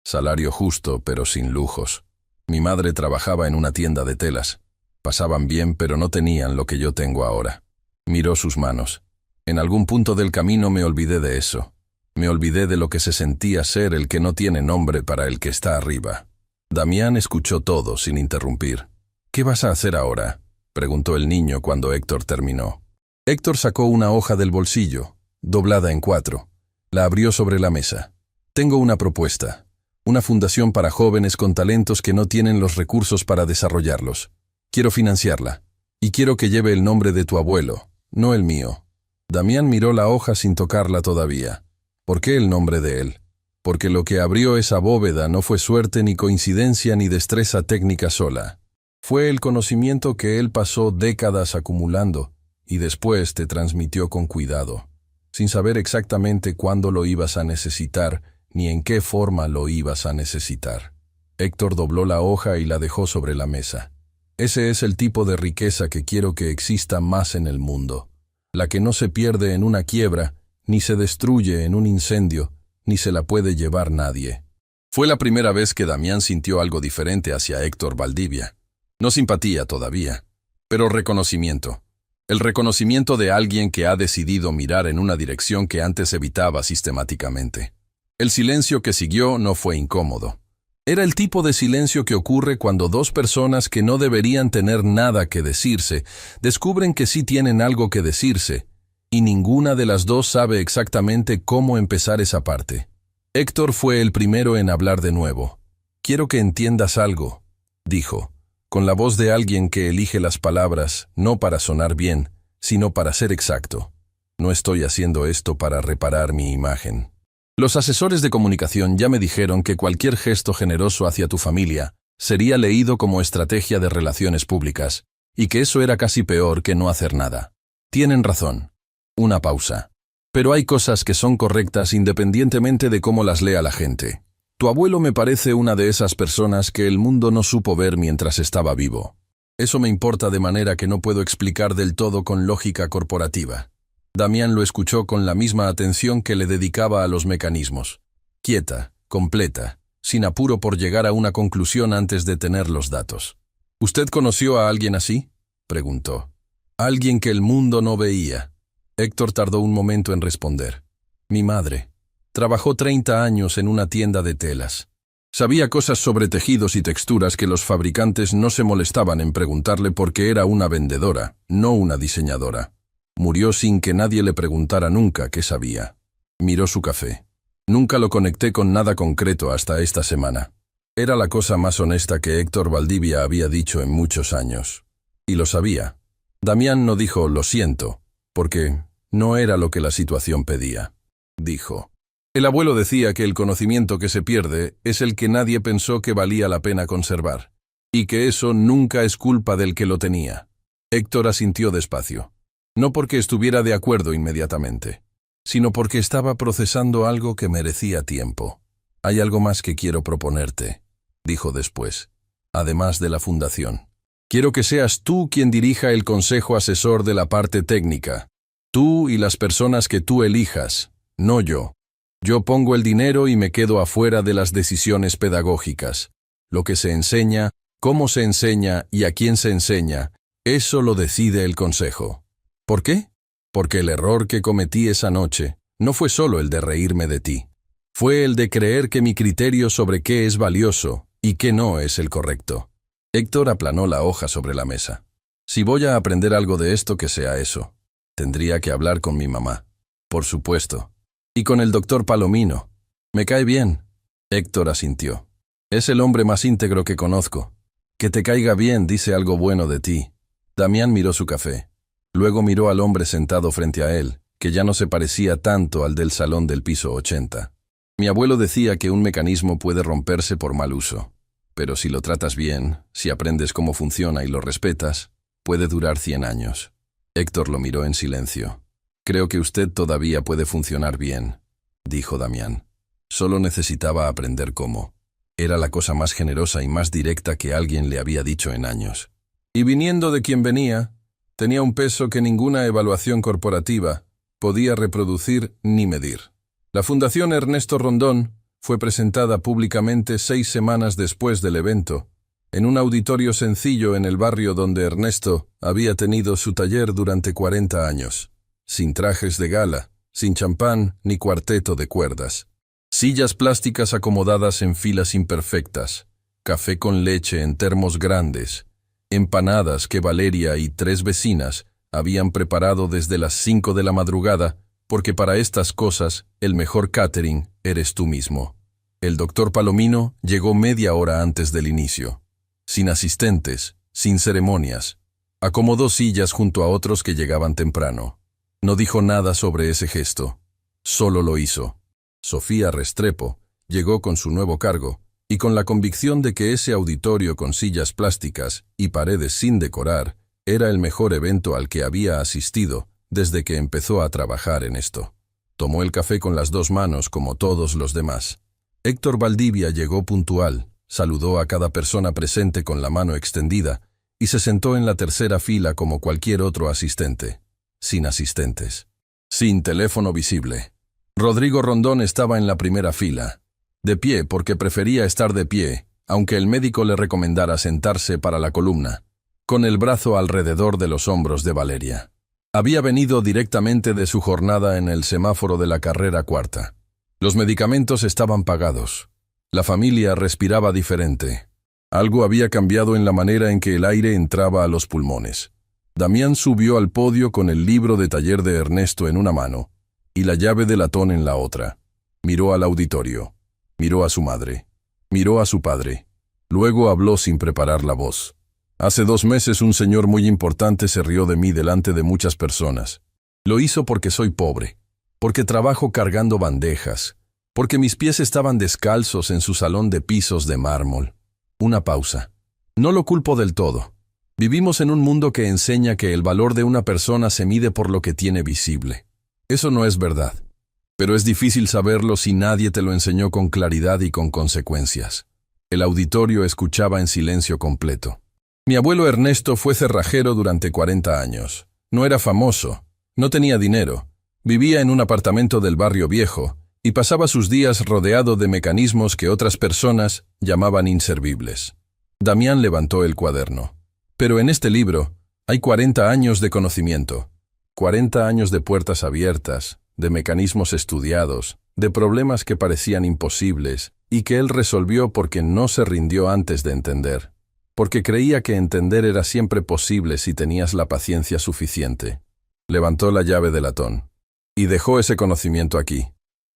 salario justo pero sin lujos. Mi madre trabajaba en una tienda de telas. Pasaban bien pero no tenían lo que yo tengo ahora». Miró sus manos. «En algún punto del camino me olvidé de eso. Me olvidé de lo que se sentía ser el que no tiene nombre para el que está arriba». Damián escuchó todo sin interrumpir. «¿Qué vas a hacer ahora?», preguntó el niño cuando Héctor terminó. Héctor sacó una hoja del bolsillo, doblada en 4. La abrió sobre la mesa. «Tengo una propuesta. Una fundación para jóvenes con talentos que no tienen los recursos para desarrollarlos. Quiero financiarla. Y quiero que lleve el nombre de tu abuelo, no el mío». Damián miró la hoja sin tocarla todavía. ¿Por qué el nombre de él? Porque lo que abrió esa bóveda no fue suerte ni coincidencia ni destreza técnica sola. Fue el conocimiento que él pasó décadas acumulando y después te transmitió con cuidado, sin saber exactamente cuándo lo ibas a necesitar ni en qué forma lo ibas a necesitar. Héctor dobló la hoja y la dejó sobre la mesa. «Ese es el tipo de riqueza que quiero que exista más en el mundo. La que no se pierde en una quiebra, ni se destruye en un incendio, ni se la puede llevar nadie». Fue la primera vez que Damián sintió algo diferente hacia Héctor Valdivia. No simpatía todavía, pero reconocimiento. El reconocimiento de alguien que ha decidido mirar en una dirección que antes evitaba sistemáticamente. El silencio que siguió no fue incómodo. Era el tipo de silencio que ocurre cuando dos personas que no deberían tener nada que decirse descubren que sí tienen algo que decirse, y ninguna de las dos sabe exactamente cómo empezar esa parte. Héctor fue el primero en hablar de nuevo. «Quiero que entiendas algo», dijo, con la voz de alguien que elige las palabras no para sonar bien, sino para ser exacto. «No estoy haciendo esto para reparar mi imagen. Los asesores de comunicación ya me dijeron que cualquier gesto generoso hacia tu familia sería leído como estrategia de relaciones públicas, y que eso era casi peor que no hacer nada. Tienen razón». Una pausa. «Pero hay cosas que son correctas independientemente de cómo las lea la gente. Tu abuelo me parece una de esas personas que el mundo no supo ver mientras estaba vivo. Eso me importa de manera que no puedo explicar del todo con lógica corporativa». Damián lo escuchó con la misma atención que le dedicaba a los mecanismos. Quieta, completa, sin apuro por llegar a una conclusión antes de tener los datos. «¿Usted conoció a alguien así?», preguntó. «Alguien que el mundo no veía». Héctor tardó un momento en responder. «Mi madre. Trabajó 30 años en una tienda de telas. Sabía cosas sobre tejidos y texturas que los fabricantes no se molestaban en preguntarle porque era una vendedora, no una diseñadora. Murió sin que nadie le preguntara nunca qué sabía». Miró su café. «Nunca lo conecté con nada concreto hasta esta semana». Era la cosa más honesta que Héctor Valdivia había dicho en muchos años. Y lo sabía. Damián no dijo «lo siento», porque no era lo que la situación pedía. Dijo: «El abuelo decía que el conocimiento que se pierde es el que nadie pensó que valía la pena conservar, y que eso nunca es culpa del que lo tenía». Héctor asintió despacio. No porque estuviera de acuerdo inmediatamente, sino porque estaba procesando algo que merecía tiempo. «Hay algo más que quiero proponerte», dijo después, «además de la fundación. Quiero que seas tú quien dirija el consejo asesor de la parte técnica. Tú y las personas que tú elijas, no yo. Yo pongo el dinero y me quedo afuera de las decisiones pedagógicas. Lo que se enseña, cómo se enseña y a quién se enseña, eso lo decide el consejo. ¿Por qué? Porque el error que cometí esa noche no fue solo el de reírme de ti. Fue el de creer que mi criterio sobre qué es valioso y qué no es el correcto. Héctor aplanó la hoja sobre la mesa. Si voy a aprender algo de esto, que sea eso. Tendría que hablar con mi mamá. Por supuesto. Y con el doctor Palomino. Me cae bien. Héctor asintió. Es el hombre más íntegro que conozco. Que te caiga bien dice algo bueno de ti. Damián miró su café. Luego miró al hombre sentado frente a él, que ya no se parecía tanto al del salón del piso 80. Mi abuelo decía que un mecanismo puede romperse por mal uso. Pero si lo tratas bien, si aprendes cómo funciona y lo respetas, puede durar 100 años. Héctor lo miró en silencio. Creo que usted todavía puede funcionar bien, dijo Damián. Solo necesitaba aprender cómo. Era la cosa más generosa y más directa que alguien le había dicho en años. Y viniendo de quien venía, tenía un peso que ninguna evaluación corporativa podía reproducir ni medir. La Fundación Ernesto Rondón fue presentada públicamente 6 semanas después del evento, en un auditorio sencillo en el barrio donde Ernesto había tenido su taller durante 40 años, sin trajes de gala, sin champán ni cuarteto de cuerdas. Sillas plásticas acomodadas en filas imperfectas, café con leche en termos grandes, empanadas que Valeria y 3 vecinas habían preparado desde las 5 de la madrugada, porque para estas cosas el mejor catering eres tú mismo. El doctor Palomino llegó media hora antes del inicio. Sin asistentes, sin ceremonias. Acomodó sillas junto a otros que llegaban temprano. No dijo nada sobre ese gesto. Solo lo hizo. Sofía Restrepo llegó con su nuevo cargo y con la convicción de que ese auditorio con sillas plásticas y paredes sin decorar era el mejor evento al que había asistido desde que empezó a trabajar en esto. Tomó el café con las 2 manos como todos los demás. Héctor Valdivia llegó puntual, saludó a cada persona presente con la mano extendida y se sentó en la tercera fila como cualquier otro asistente. Sin asistentes. Sin teléfono visible. Rodrigo Rondón estaba en la primera fila. De pie porque prefería estar de pie, aunque el médico le recomendara sentarse para la columna, con el brazo alrededor de los hombros de Valeria. Había venido directamente de su jornada en el semáforo de la carrera cuarta. Los medicamentos estaban pagados. La familia respiraba diferente. Algo había cambiado en la manera en que el aire entraba a los pulmones. Damián subió al podio con el libro de taller de Ernesto en una mano y la llave de latón en la otra. Miró al auditorio. Miró a su madre. Miró a su padre. Luego habló sin preparar la voz. Hace 2 meses un señor muy importante se rió de mí delante de muchas personas. Lo hizo porque soy pobre, porque trabajo cargando bandejas, porque mis pies estaban descalzos en su salón de pisos de mármol. Una pausa. No lo culpo del todo. Vivimos en un mundo que enseña que el valor de una persona se mide por lo que tiene visible. Eso no es verdad. Pero es difícil saberlo si nadie te lo enseñó con claridad y con consecuencias. El auditorio escuchaba en silencio completo. Mi abuelo Ernesto fue cerrajero durante 40 años. No era famoso, no tenía dinero, vivía en un apartamento del barrio viejo y pasaba sus días rodeado de mecanismos que otras personas llamaban inservibles. Damián levantó el cuaderno. Pero en este libro hay 40 años de conocimiento, 40 años de puertas abiertas, de mecanismos estudiados, de problemas que parecían imposibles y que él resolvió porque no se rindió antes de entender. Porque creía que entender era siempre posible si tenías la paciencia suficiente. Levantó la llave de latón. Y dejó ese conocimiento aquí,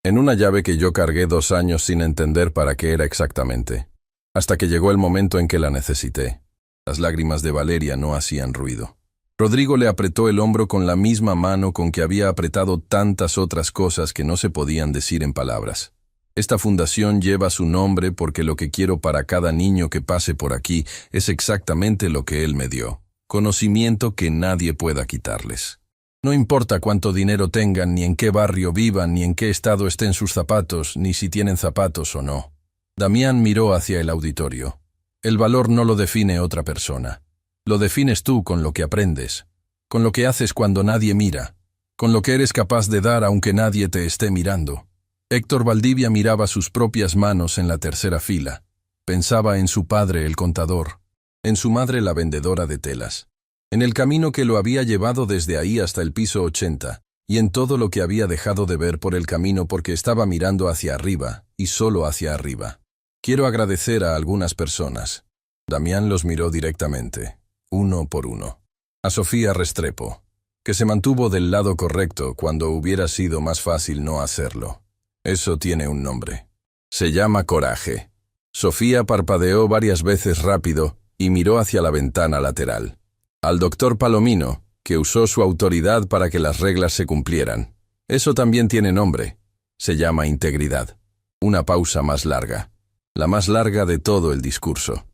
en una llave que yo cargué 2 años sin entender para qué era exactamente, hasta que llegó el momento en que la necesité. Las lágrimas de Valeria no hacían ruido. Rodrigo le apretó el hombro con la misma mano con que había apretado tantas otras cosas que no se podían decir en palabras. Esta fundación lleva su nombre porque lo que quiero para cada niño que pase por aquí es exactamente lo que él me dio. Conocimiento que nadie pueda quitarles. No importa cuánto dinero tengan, ni en qué barrio vivan, ni en qué estado estén sus zapatos, ni si tienen zapatos o no. Damián miró hacia el auditorio. El valor no lo define otra persona. Lo defines tú con lo que aprendes, con lo que haces cuando nadie mira, con lo que eres capaz de dar aunque nadie te esté mirando. Héctor Valdivia miraba sus propias manos en la tercera fila. Pensaba en su padre, el contador, en su madre, la vendedora de telas, en el camino que lo había llevado desde ahí hasta el piso 80, y en todo lo que había dejado de ver por el camino porque estaba mirando hacia arriba, y solo hacia arriba. Quiero agradecer a algunas personas. Damián los miró directamente, uno por uno. A Sofía Restrepo, que se mantuvo del lado correcto cuando hubiera sido más fácil no hacerlo. Eso tiene un nombre. Se llama coraje. Sofía parpadeó varias veces rápido y miró hacia la ventana lateral. Al doctor Palomino, que usó su autoridad para que las reglas se cumplieran. Eso también tiene nombre. Se llama integridad. Una pausa más larga. La más larga de todo el discurso.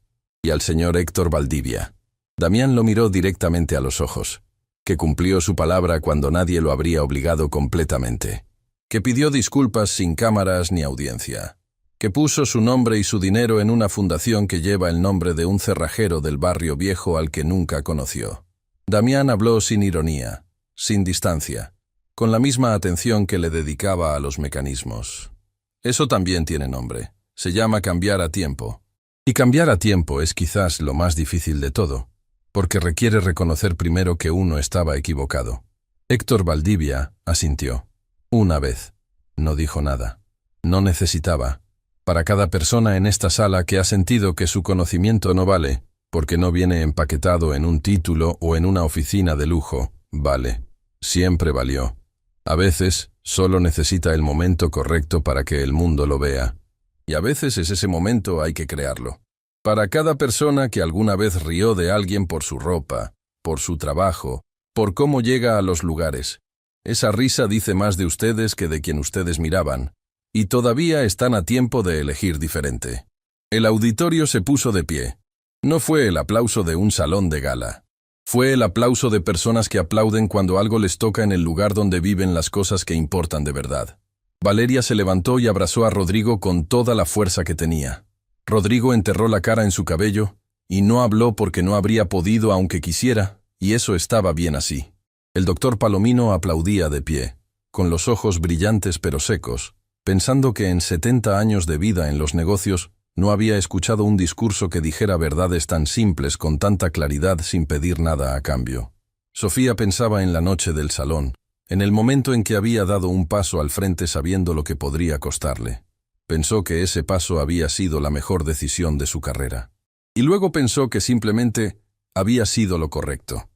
Y al señor Héctor Valdivia. Damián lo miró directamente a los ojos. Que cumplió su palabra cuando nadie lo habría obligado completamente. Que pidió disculpas sin cámaras ni audiencia. Que puso su nombre y su dinero en una fundación que lleva el nombre de un cerrajero del barrio viejo al que nunca conoció. Damián habló sin ironía, sin distancia, con la misma atención que le dedicaba a los mecanismos. Eso también tiene nombre. Se llama cambiar a tiempo. Y cambiar a tiempo es quizás lo más difícil de todo, porque requiere reconocer primero que uno estaba equivocado. Héctor Valdivia asintió. Una vez. No dijo nada. No necesitaba. Para cada persona en esta sala que ha sentido que su conocimiento no vale, porque no viene empaquetado en un título o en una oficina de lujo, vale. Siempre valió. A veces, solo necesita el momento correcto para que el mundo lo vea. Y a veces ese momento hay que crearlo. Para cada persona que alguna vez rió de alguien por su ropa, por su trabajo, por cómo llega a los lugares. Esa risa dice más de ustedes que de quien ustedes miraban, y todavía están a tiempo de elegir diferente. El auditorio se puso de pie. No fue el aplauso de un salón de gala. Fue el aplauso de personas que aplauden cuando algo les toca en el lugar donde viven las cosas que importan de verdad. Valeria se levantó y abrazó a Rodrigo con toda la fuerza que tenía. Rodrigo enterró la cara en su cabello, y no habló porque no habría podido aunque quisiera, y eso estaba bien así. El doctor Palomino aplaudía de pie, con los ojos brillantes pero secos, pensando que en 70 años de vida en los negocios no había escuchado un discurso que dijera verdades tan simples con tanta claridad sin pedir nada a cambio. Sofía pensaba en la noche del salón, en el momento en que había dado un paso al frente sabiendo lo que podría costarle. Pensó que ese paso había sido la mejor decisión de su carrera. Y luego pensó que simplemente había sido lo correcto.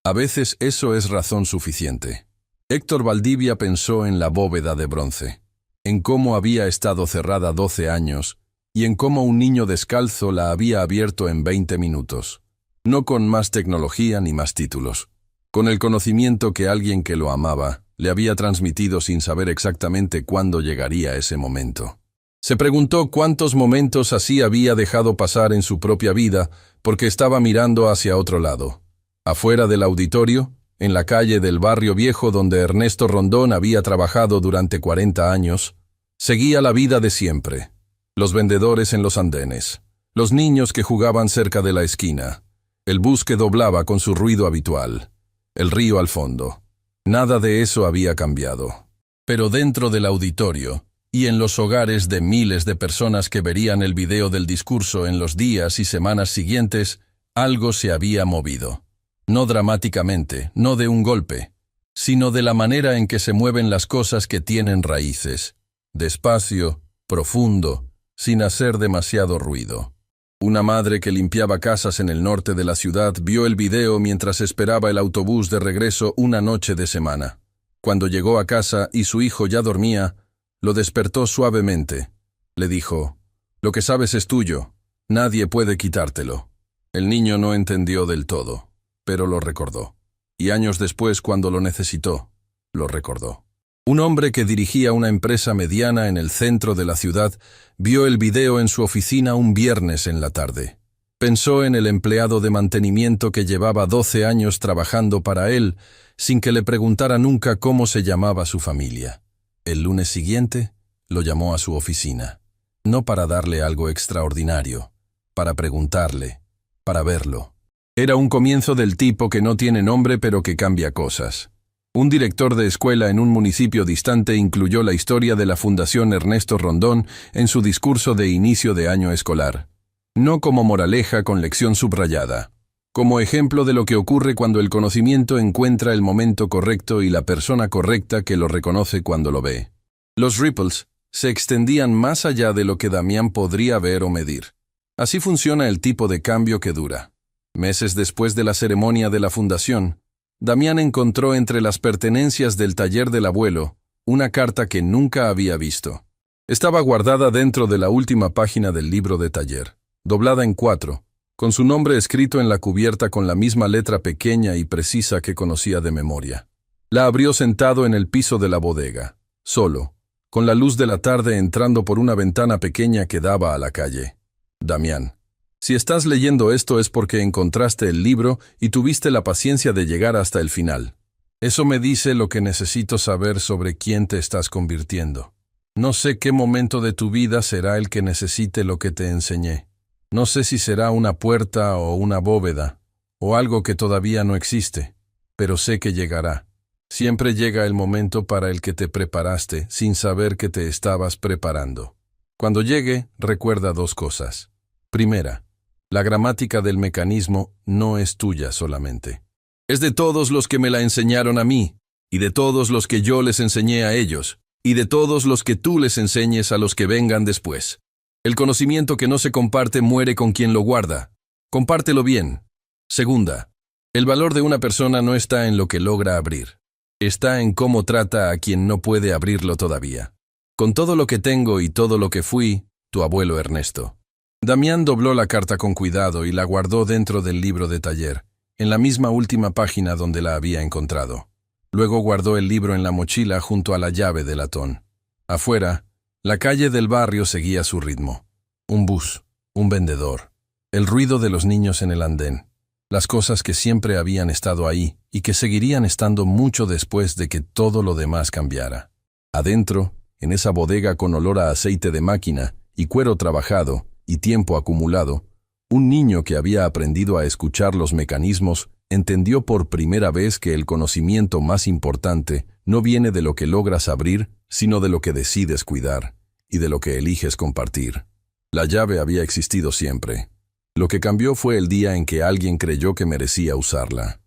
A veces eso es razón suficiente. Héctor Valdivia pensó en la bóveda de bronce, en cómo había estado cerrada 12 años y en cómo un niño descalzo la había abierto en 20 minutos. No con más tecnología ni más títulos. Con el conocimiento que alguien que lo amaba le había transmitido sin saber exactamente cuándo llegaría ese momento. Se preguntó cuántos momentos así había dejado pasar en su propia vida porque estaba mirando hacia otro lado. Afuera del auditorio, en la calle del barrio viejo donde Ernesto Rondón había trabajado durante 40 años, seguía la vida de siempre. Los vendedores en los andenes, los niños que jugaban cerca de la esquina, el bus que doblaba con su ruido habitual, el río al fondo. Nada de eso había cambiado. Pero dentro del auditorio, y en los hogares de miles de personas que verían el video del discurso en los días y semanas siguientes, algo se había movido. No dramáticamente, no de un golpe, sino de la manera en que se mueven las cosas que tienen raíces, despacio, profundo, sin hacer demasiado ruido. Una madre que limpiaba casas en el norte de la ciudad vio el video mientras esperaba el autobús de regreso una noche de semana. Cuando llegó a casa y su hijo ya dormía, lo despertó suavemente. Le dijo, «Lo que sabes es tuyo, nadie puede quitártelo». El niño no entendió del todo, pero lo recordó. Y años después, cuando lo necesitó, lo recordó. Un hombre que dirigía una empresa mediana en el centro de la ciudad vio el video en su oficina un viernes en la tarde. Pensó en el empleado de mantenimiento que llevaba 12 años trabajando para él, sin que le preguntara nunca cómo se llamaba su familia. El lunes siguiente, lo llamó a su oficina. No para darle algo extraordinario, para preguntarle, para verlo. Era un comienzo del tipo que no tiene nombre pero que cambia cosas. Un director de escuela en un municipio distante incluyó la historia de la Fundación Ernesto Rondón en su discurso de inicio de año escolar. No como moraleja con lección subrayada, como ejemplo de lo que ocurre cuando el conocimiento encuentra el momento correcto y la persona correcta que lo reconoce cuando lo ve. Los ripples se extendían más allá de lo que Damián podría ver o medir. Así funciona el tipo de cambio que dura. Meses después de la ceremonia de la fundación, Damián encontró entre las pertenencias del taller del abuelo una carta que nunca había visto. Estaba guardada dentro de la última página del libro de taller, doblada en 4, con su nombre escrito en la cubierta con la misma letra pequeña y precisa que conocía de memoria. La abrió sentado en el piso de la bodega, solo, con la luz de la tarde entrando por una ventana pequeña que daba a la calle. Damián, si estás leyendo esto es porque encontraste el libro y tuviste la paciencia de llegar hasta el final. Eso me dice lo que necesito saber sobre quién te estás convirtiendo. No sé qué momento de tu vida será el que necesite lo que te enseñé. No sé si será una puerta o una bóveda, o algo que todavía no existe, pero sé que llegará. Siempre llega el momento para el que te preparaste sin saber que te estabas preparando. Cuando llegue, recuerda 2 cosas. Primera, la gramática del mecanismo no es tuya solamente. Es de todos los que me la enseñaron a mí, y de todos los que yo les enseñé a ellos, y de todos los que tú les enseñes a los que vengan después. El conocimiento que no se comparte muere con quien lo guarda. Compártelo bien. Segunda, el valor de una persona no está en lo que logra abrir. Está en cómo trata a quien no puede abrirlo todavía. Con todo lo que tengo y todo lo que fui, tu abuelo Ernesto. Damián dobló la carta con cuidado y la guardó dentro del libro de taller, en la misma última página donde la había encontrado. Luego guardó el libro en la mochila junto a la llave de latón. Afuera, la calle del barrio seguía su ritmo. Un bus, un vendedor, el ruido de los niños en el andén, las cosas que siempre habían estado ahí y que seguirían estando mucho después de que todo lo demás cambiara. Adentro, en esa bodega con olor a aceite de máquina y cuero trabajado y tiempo acumulado, un niño que había aprendido a escuchar los mecanismos entendió por primera vez que el conocimiento más importante no viene de lo que logras abrir, sino de lo que decides cuidar y de lo que eliges compartir. La llave había existido siempre. Lo que cambió fue el día en que alguien creyó que merecía usarla.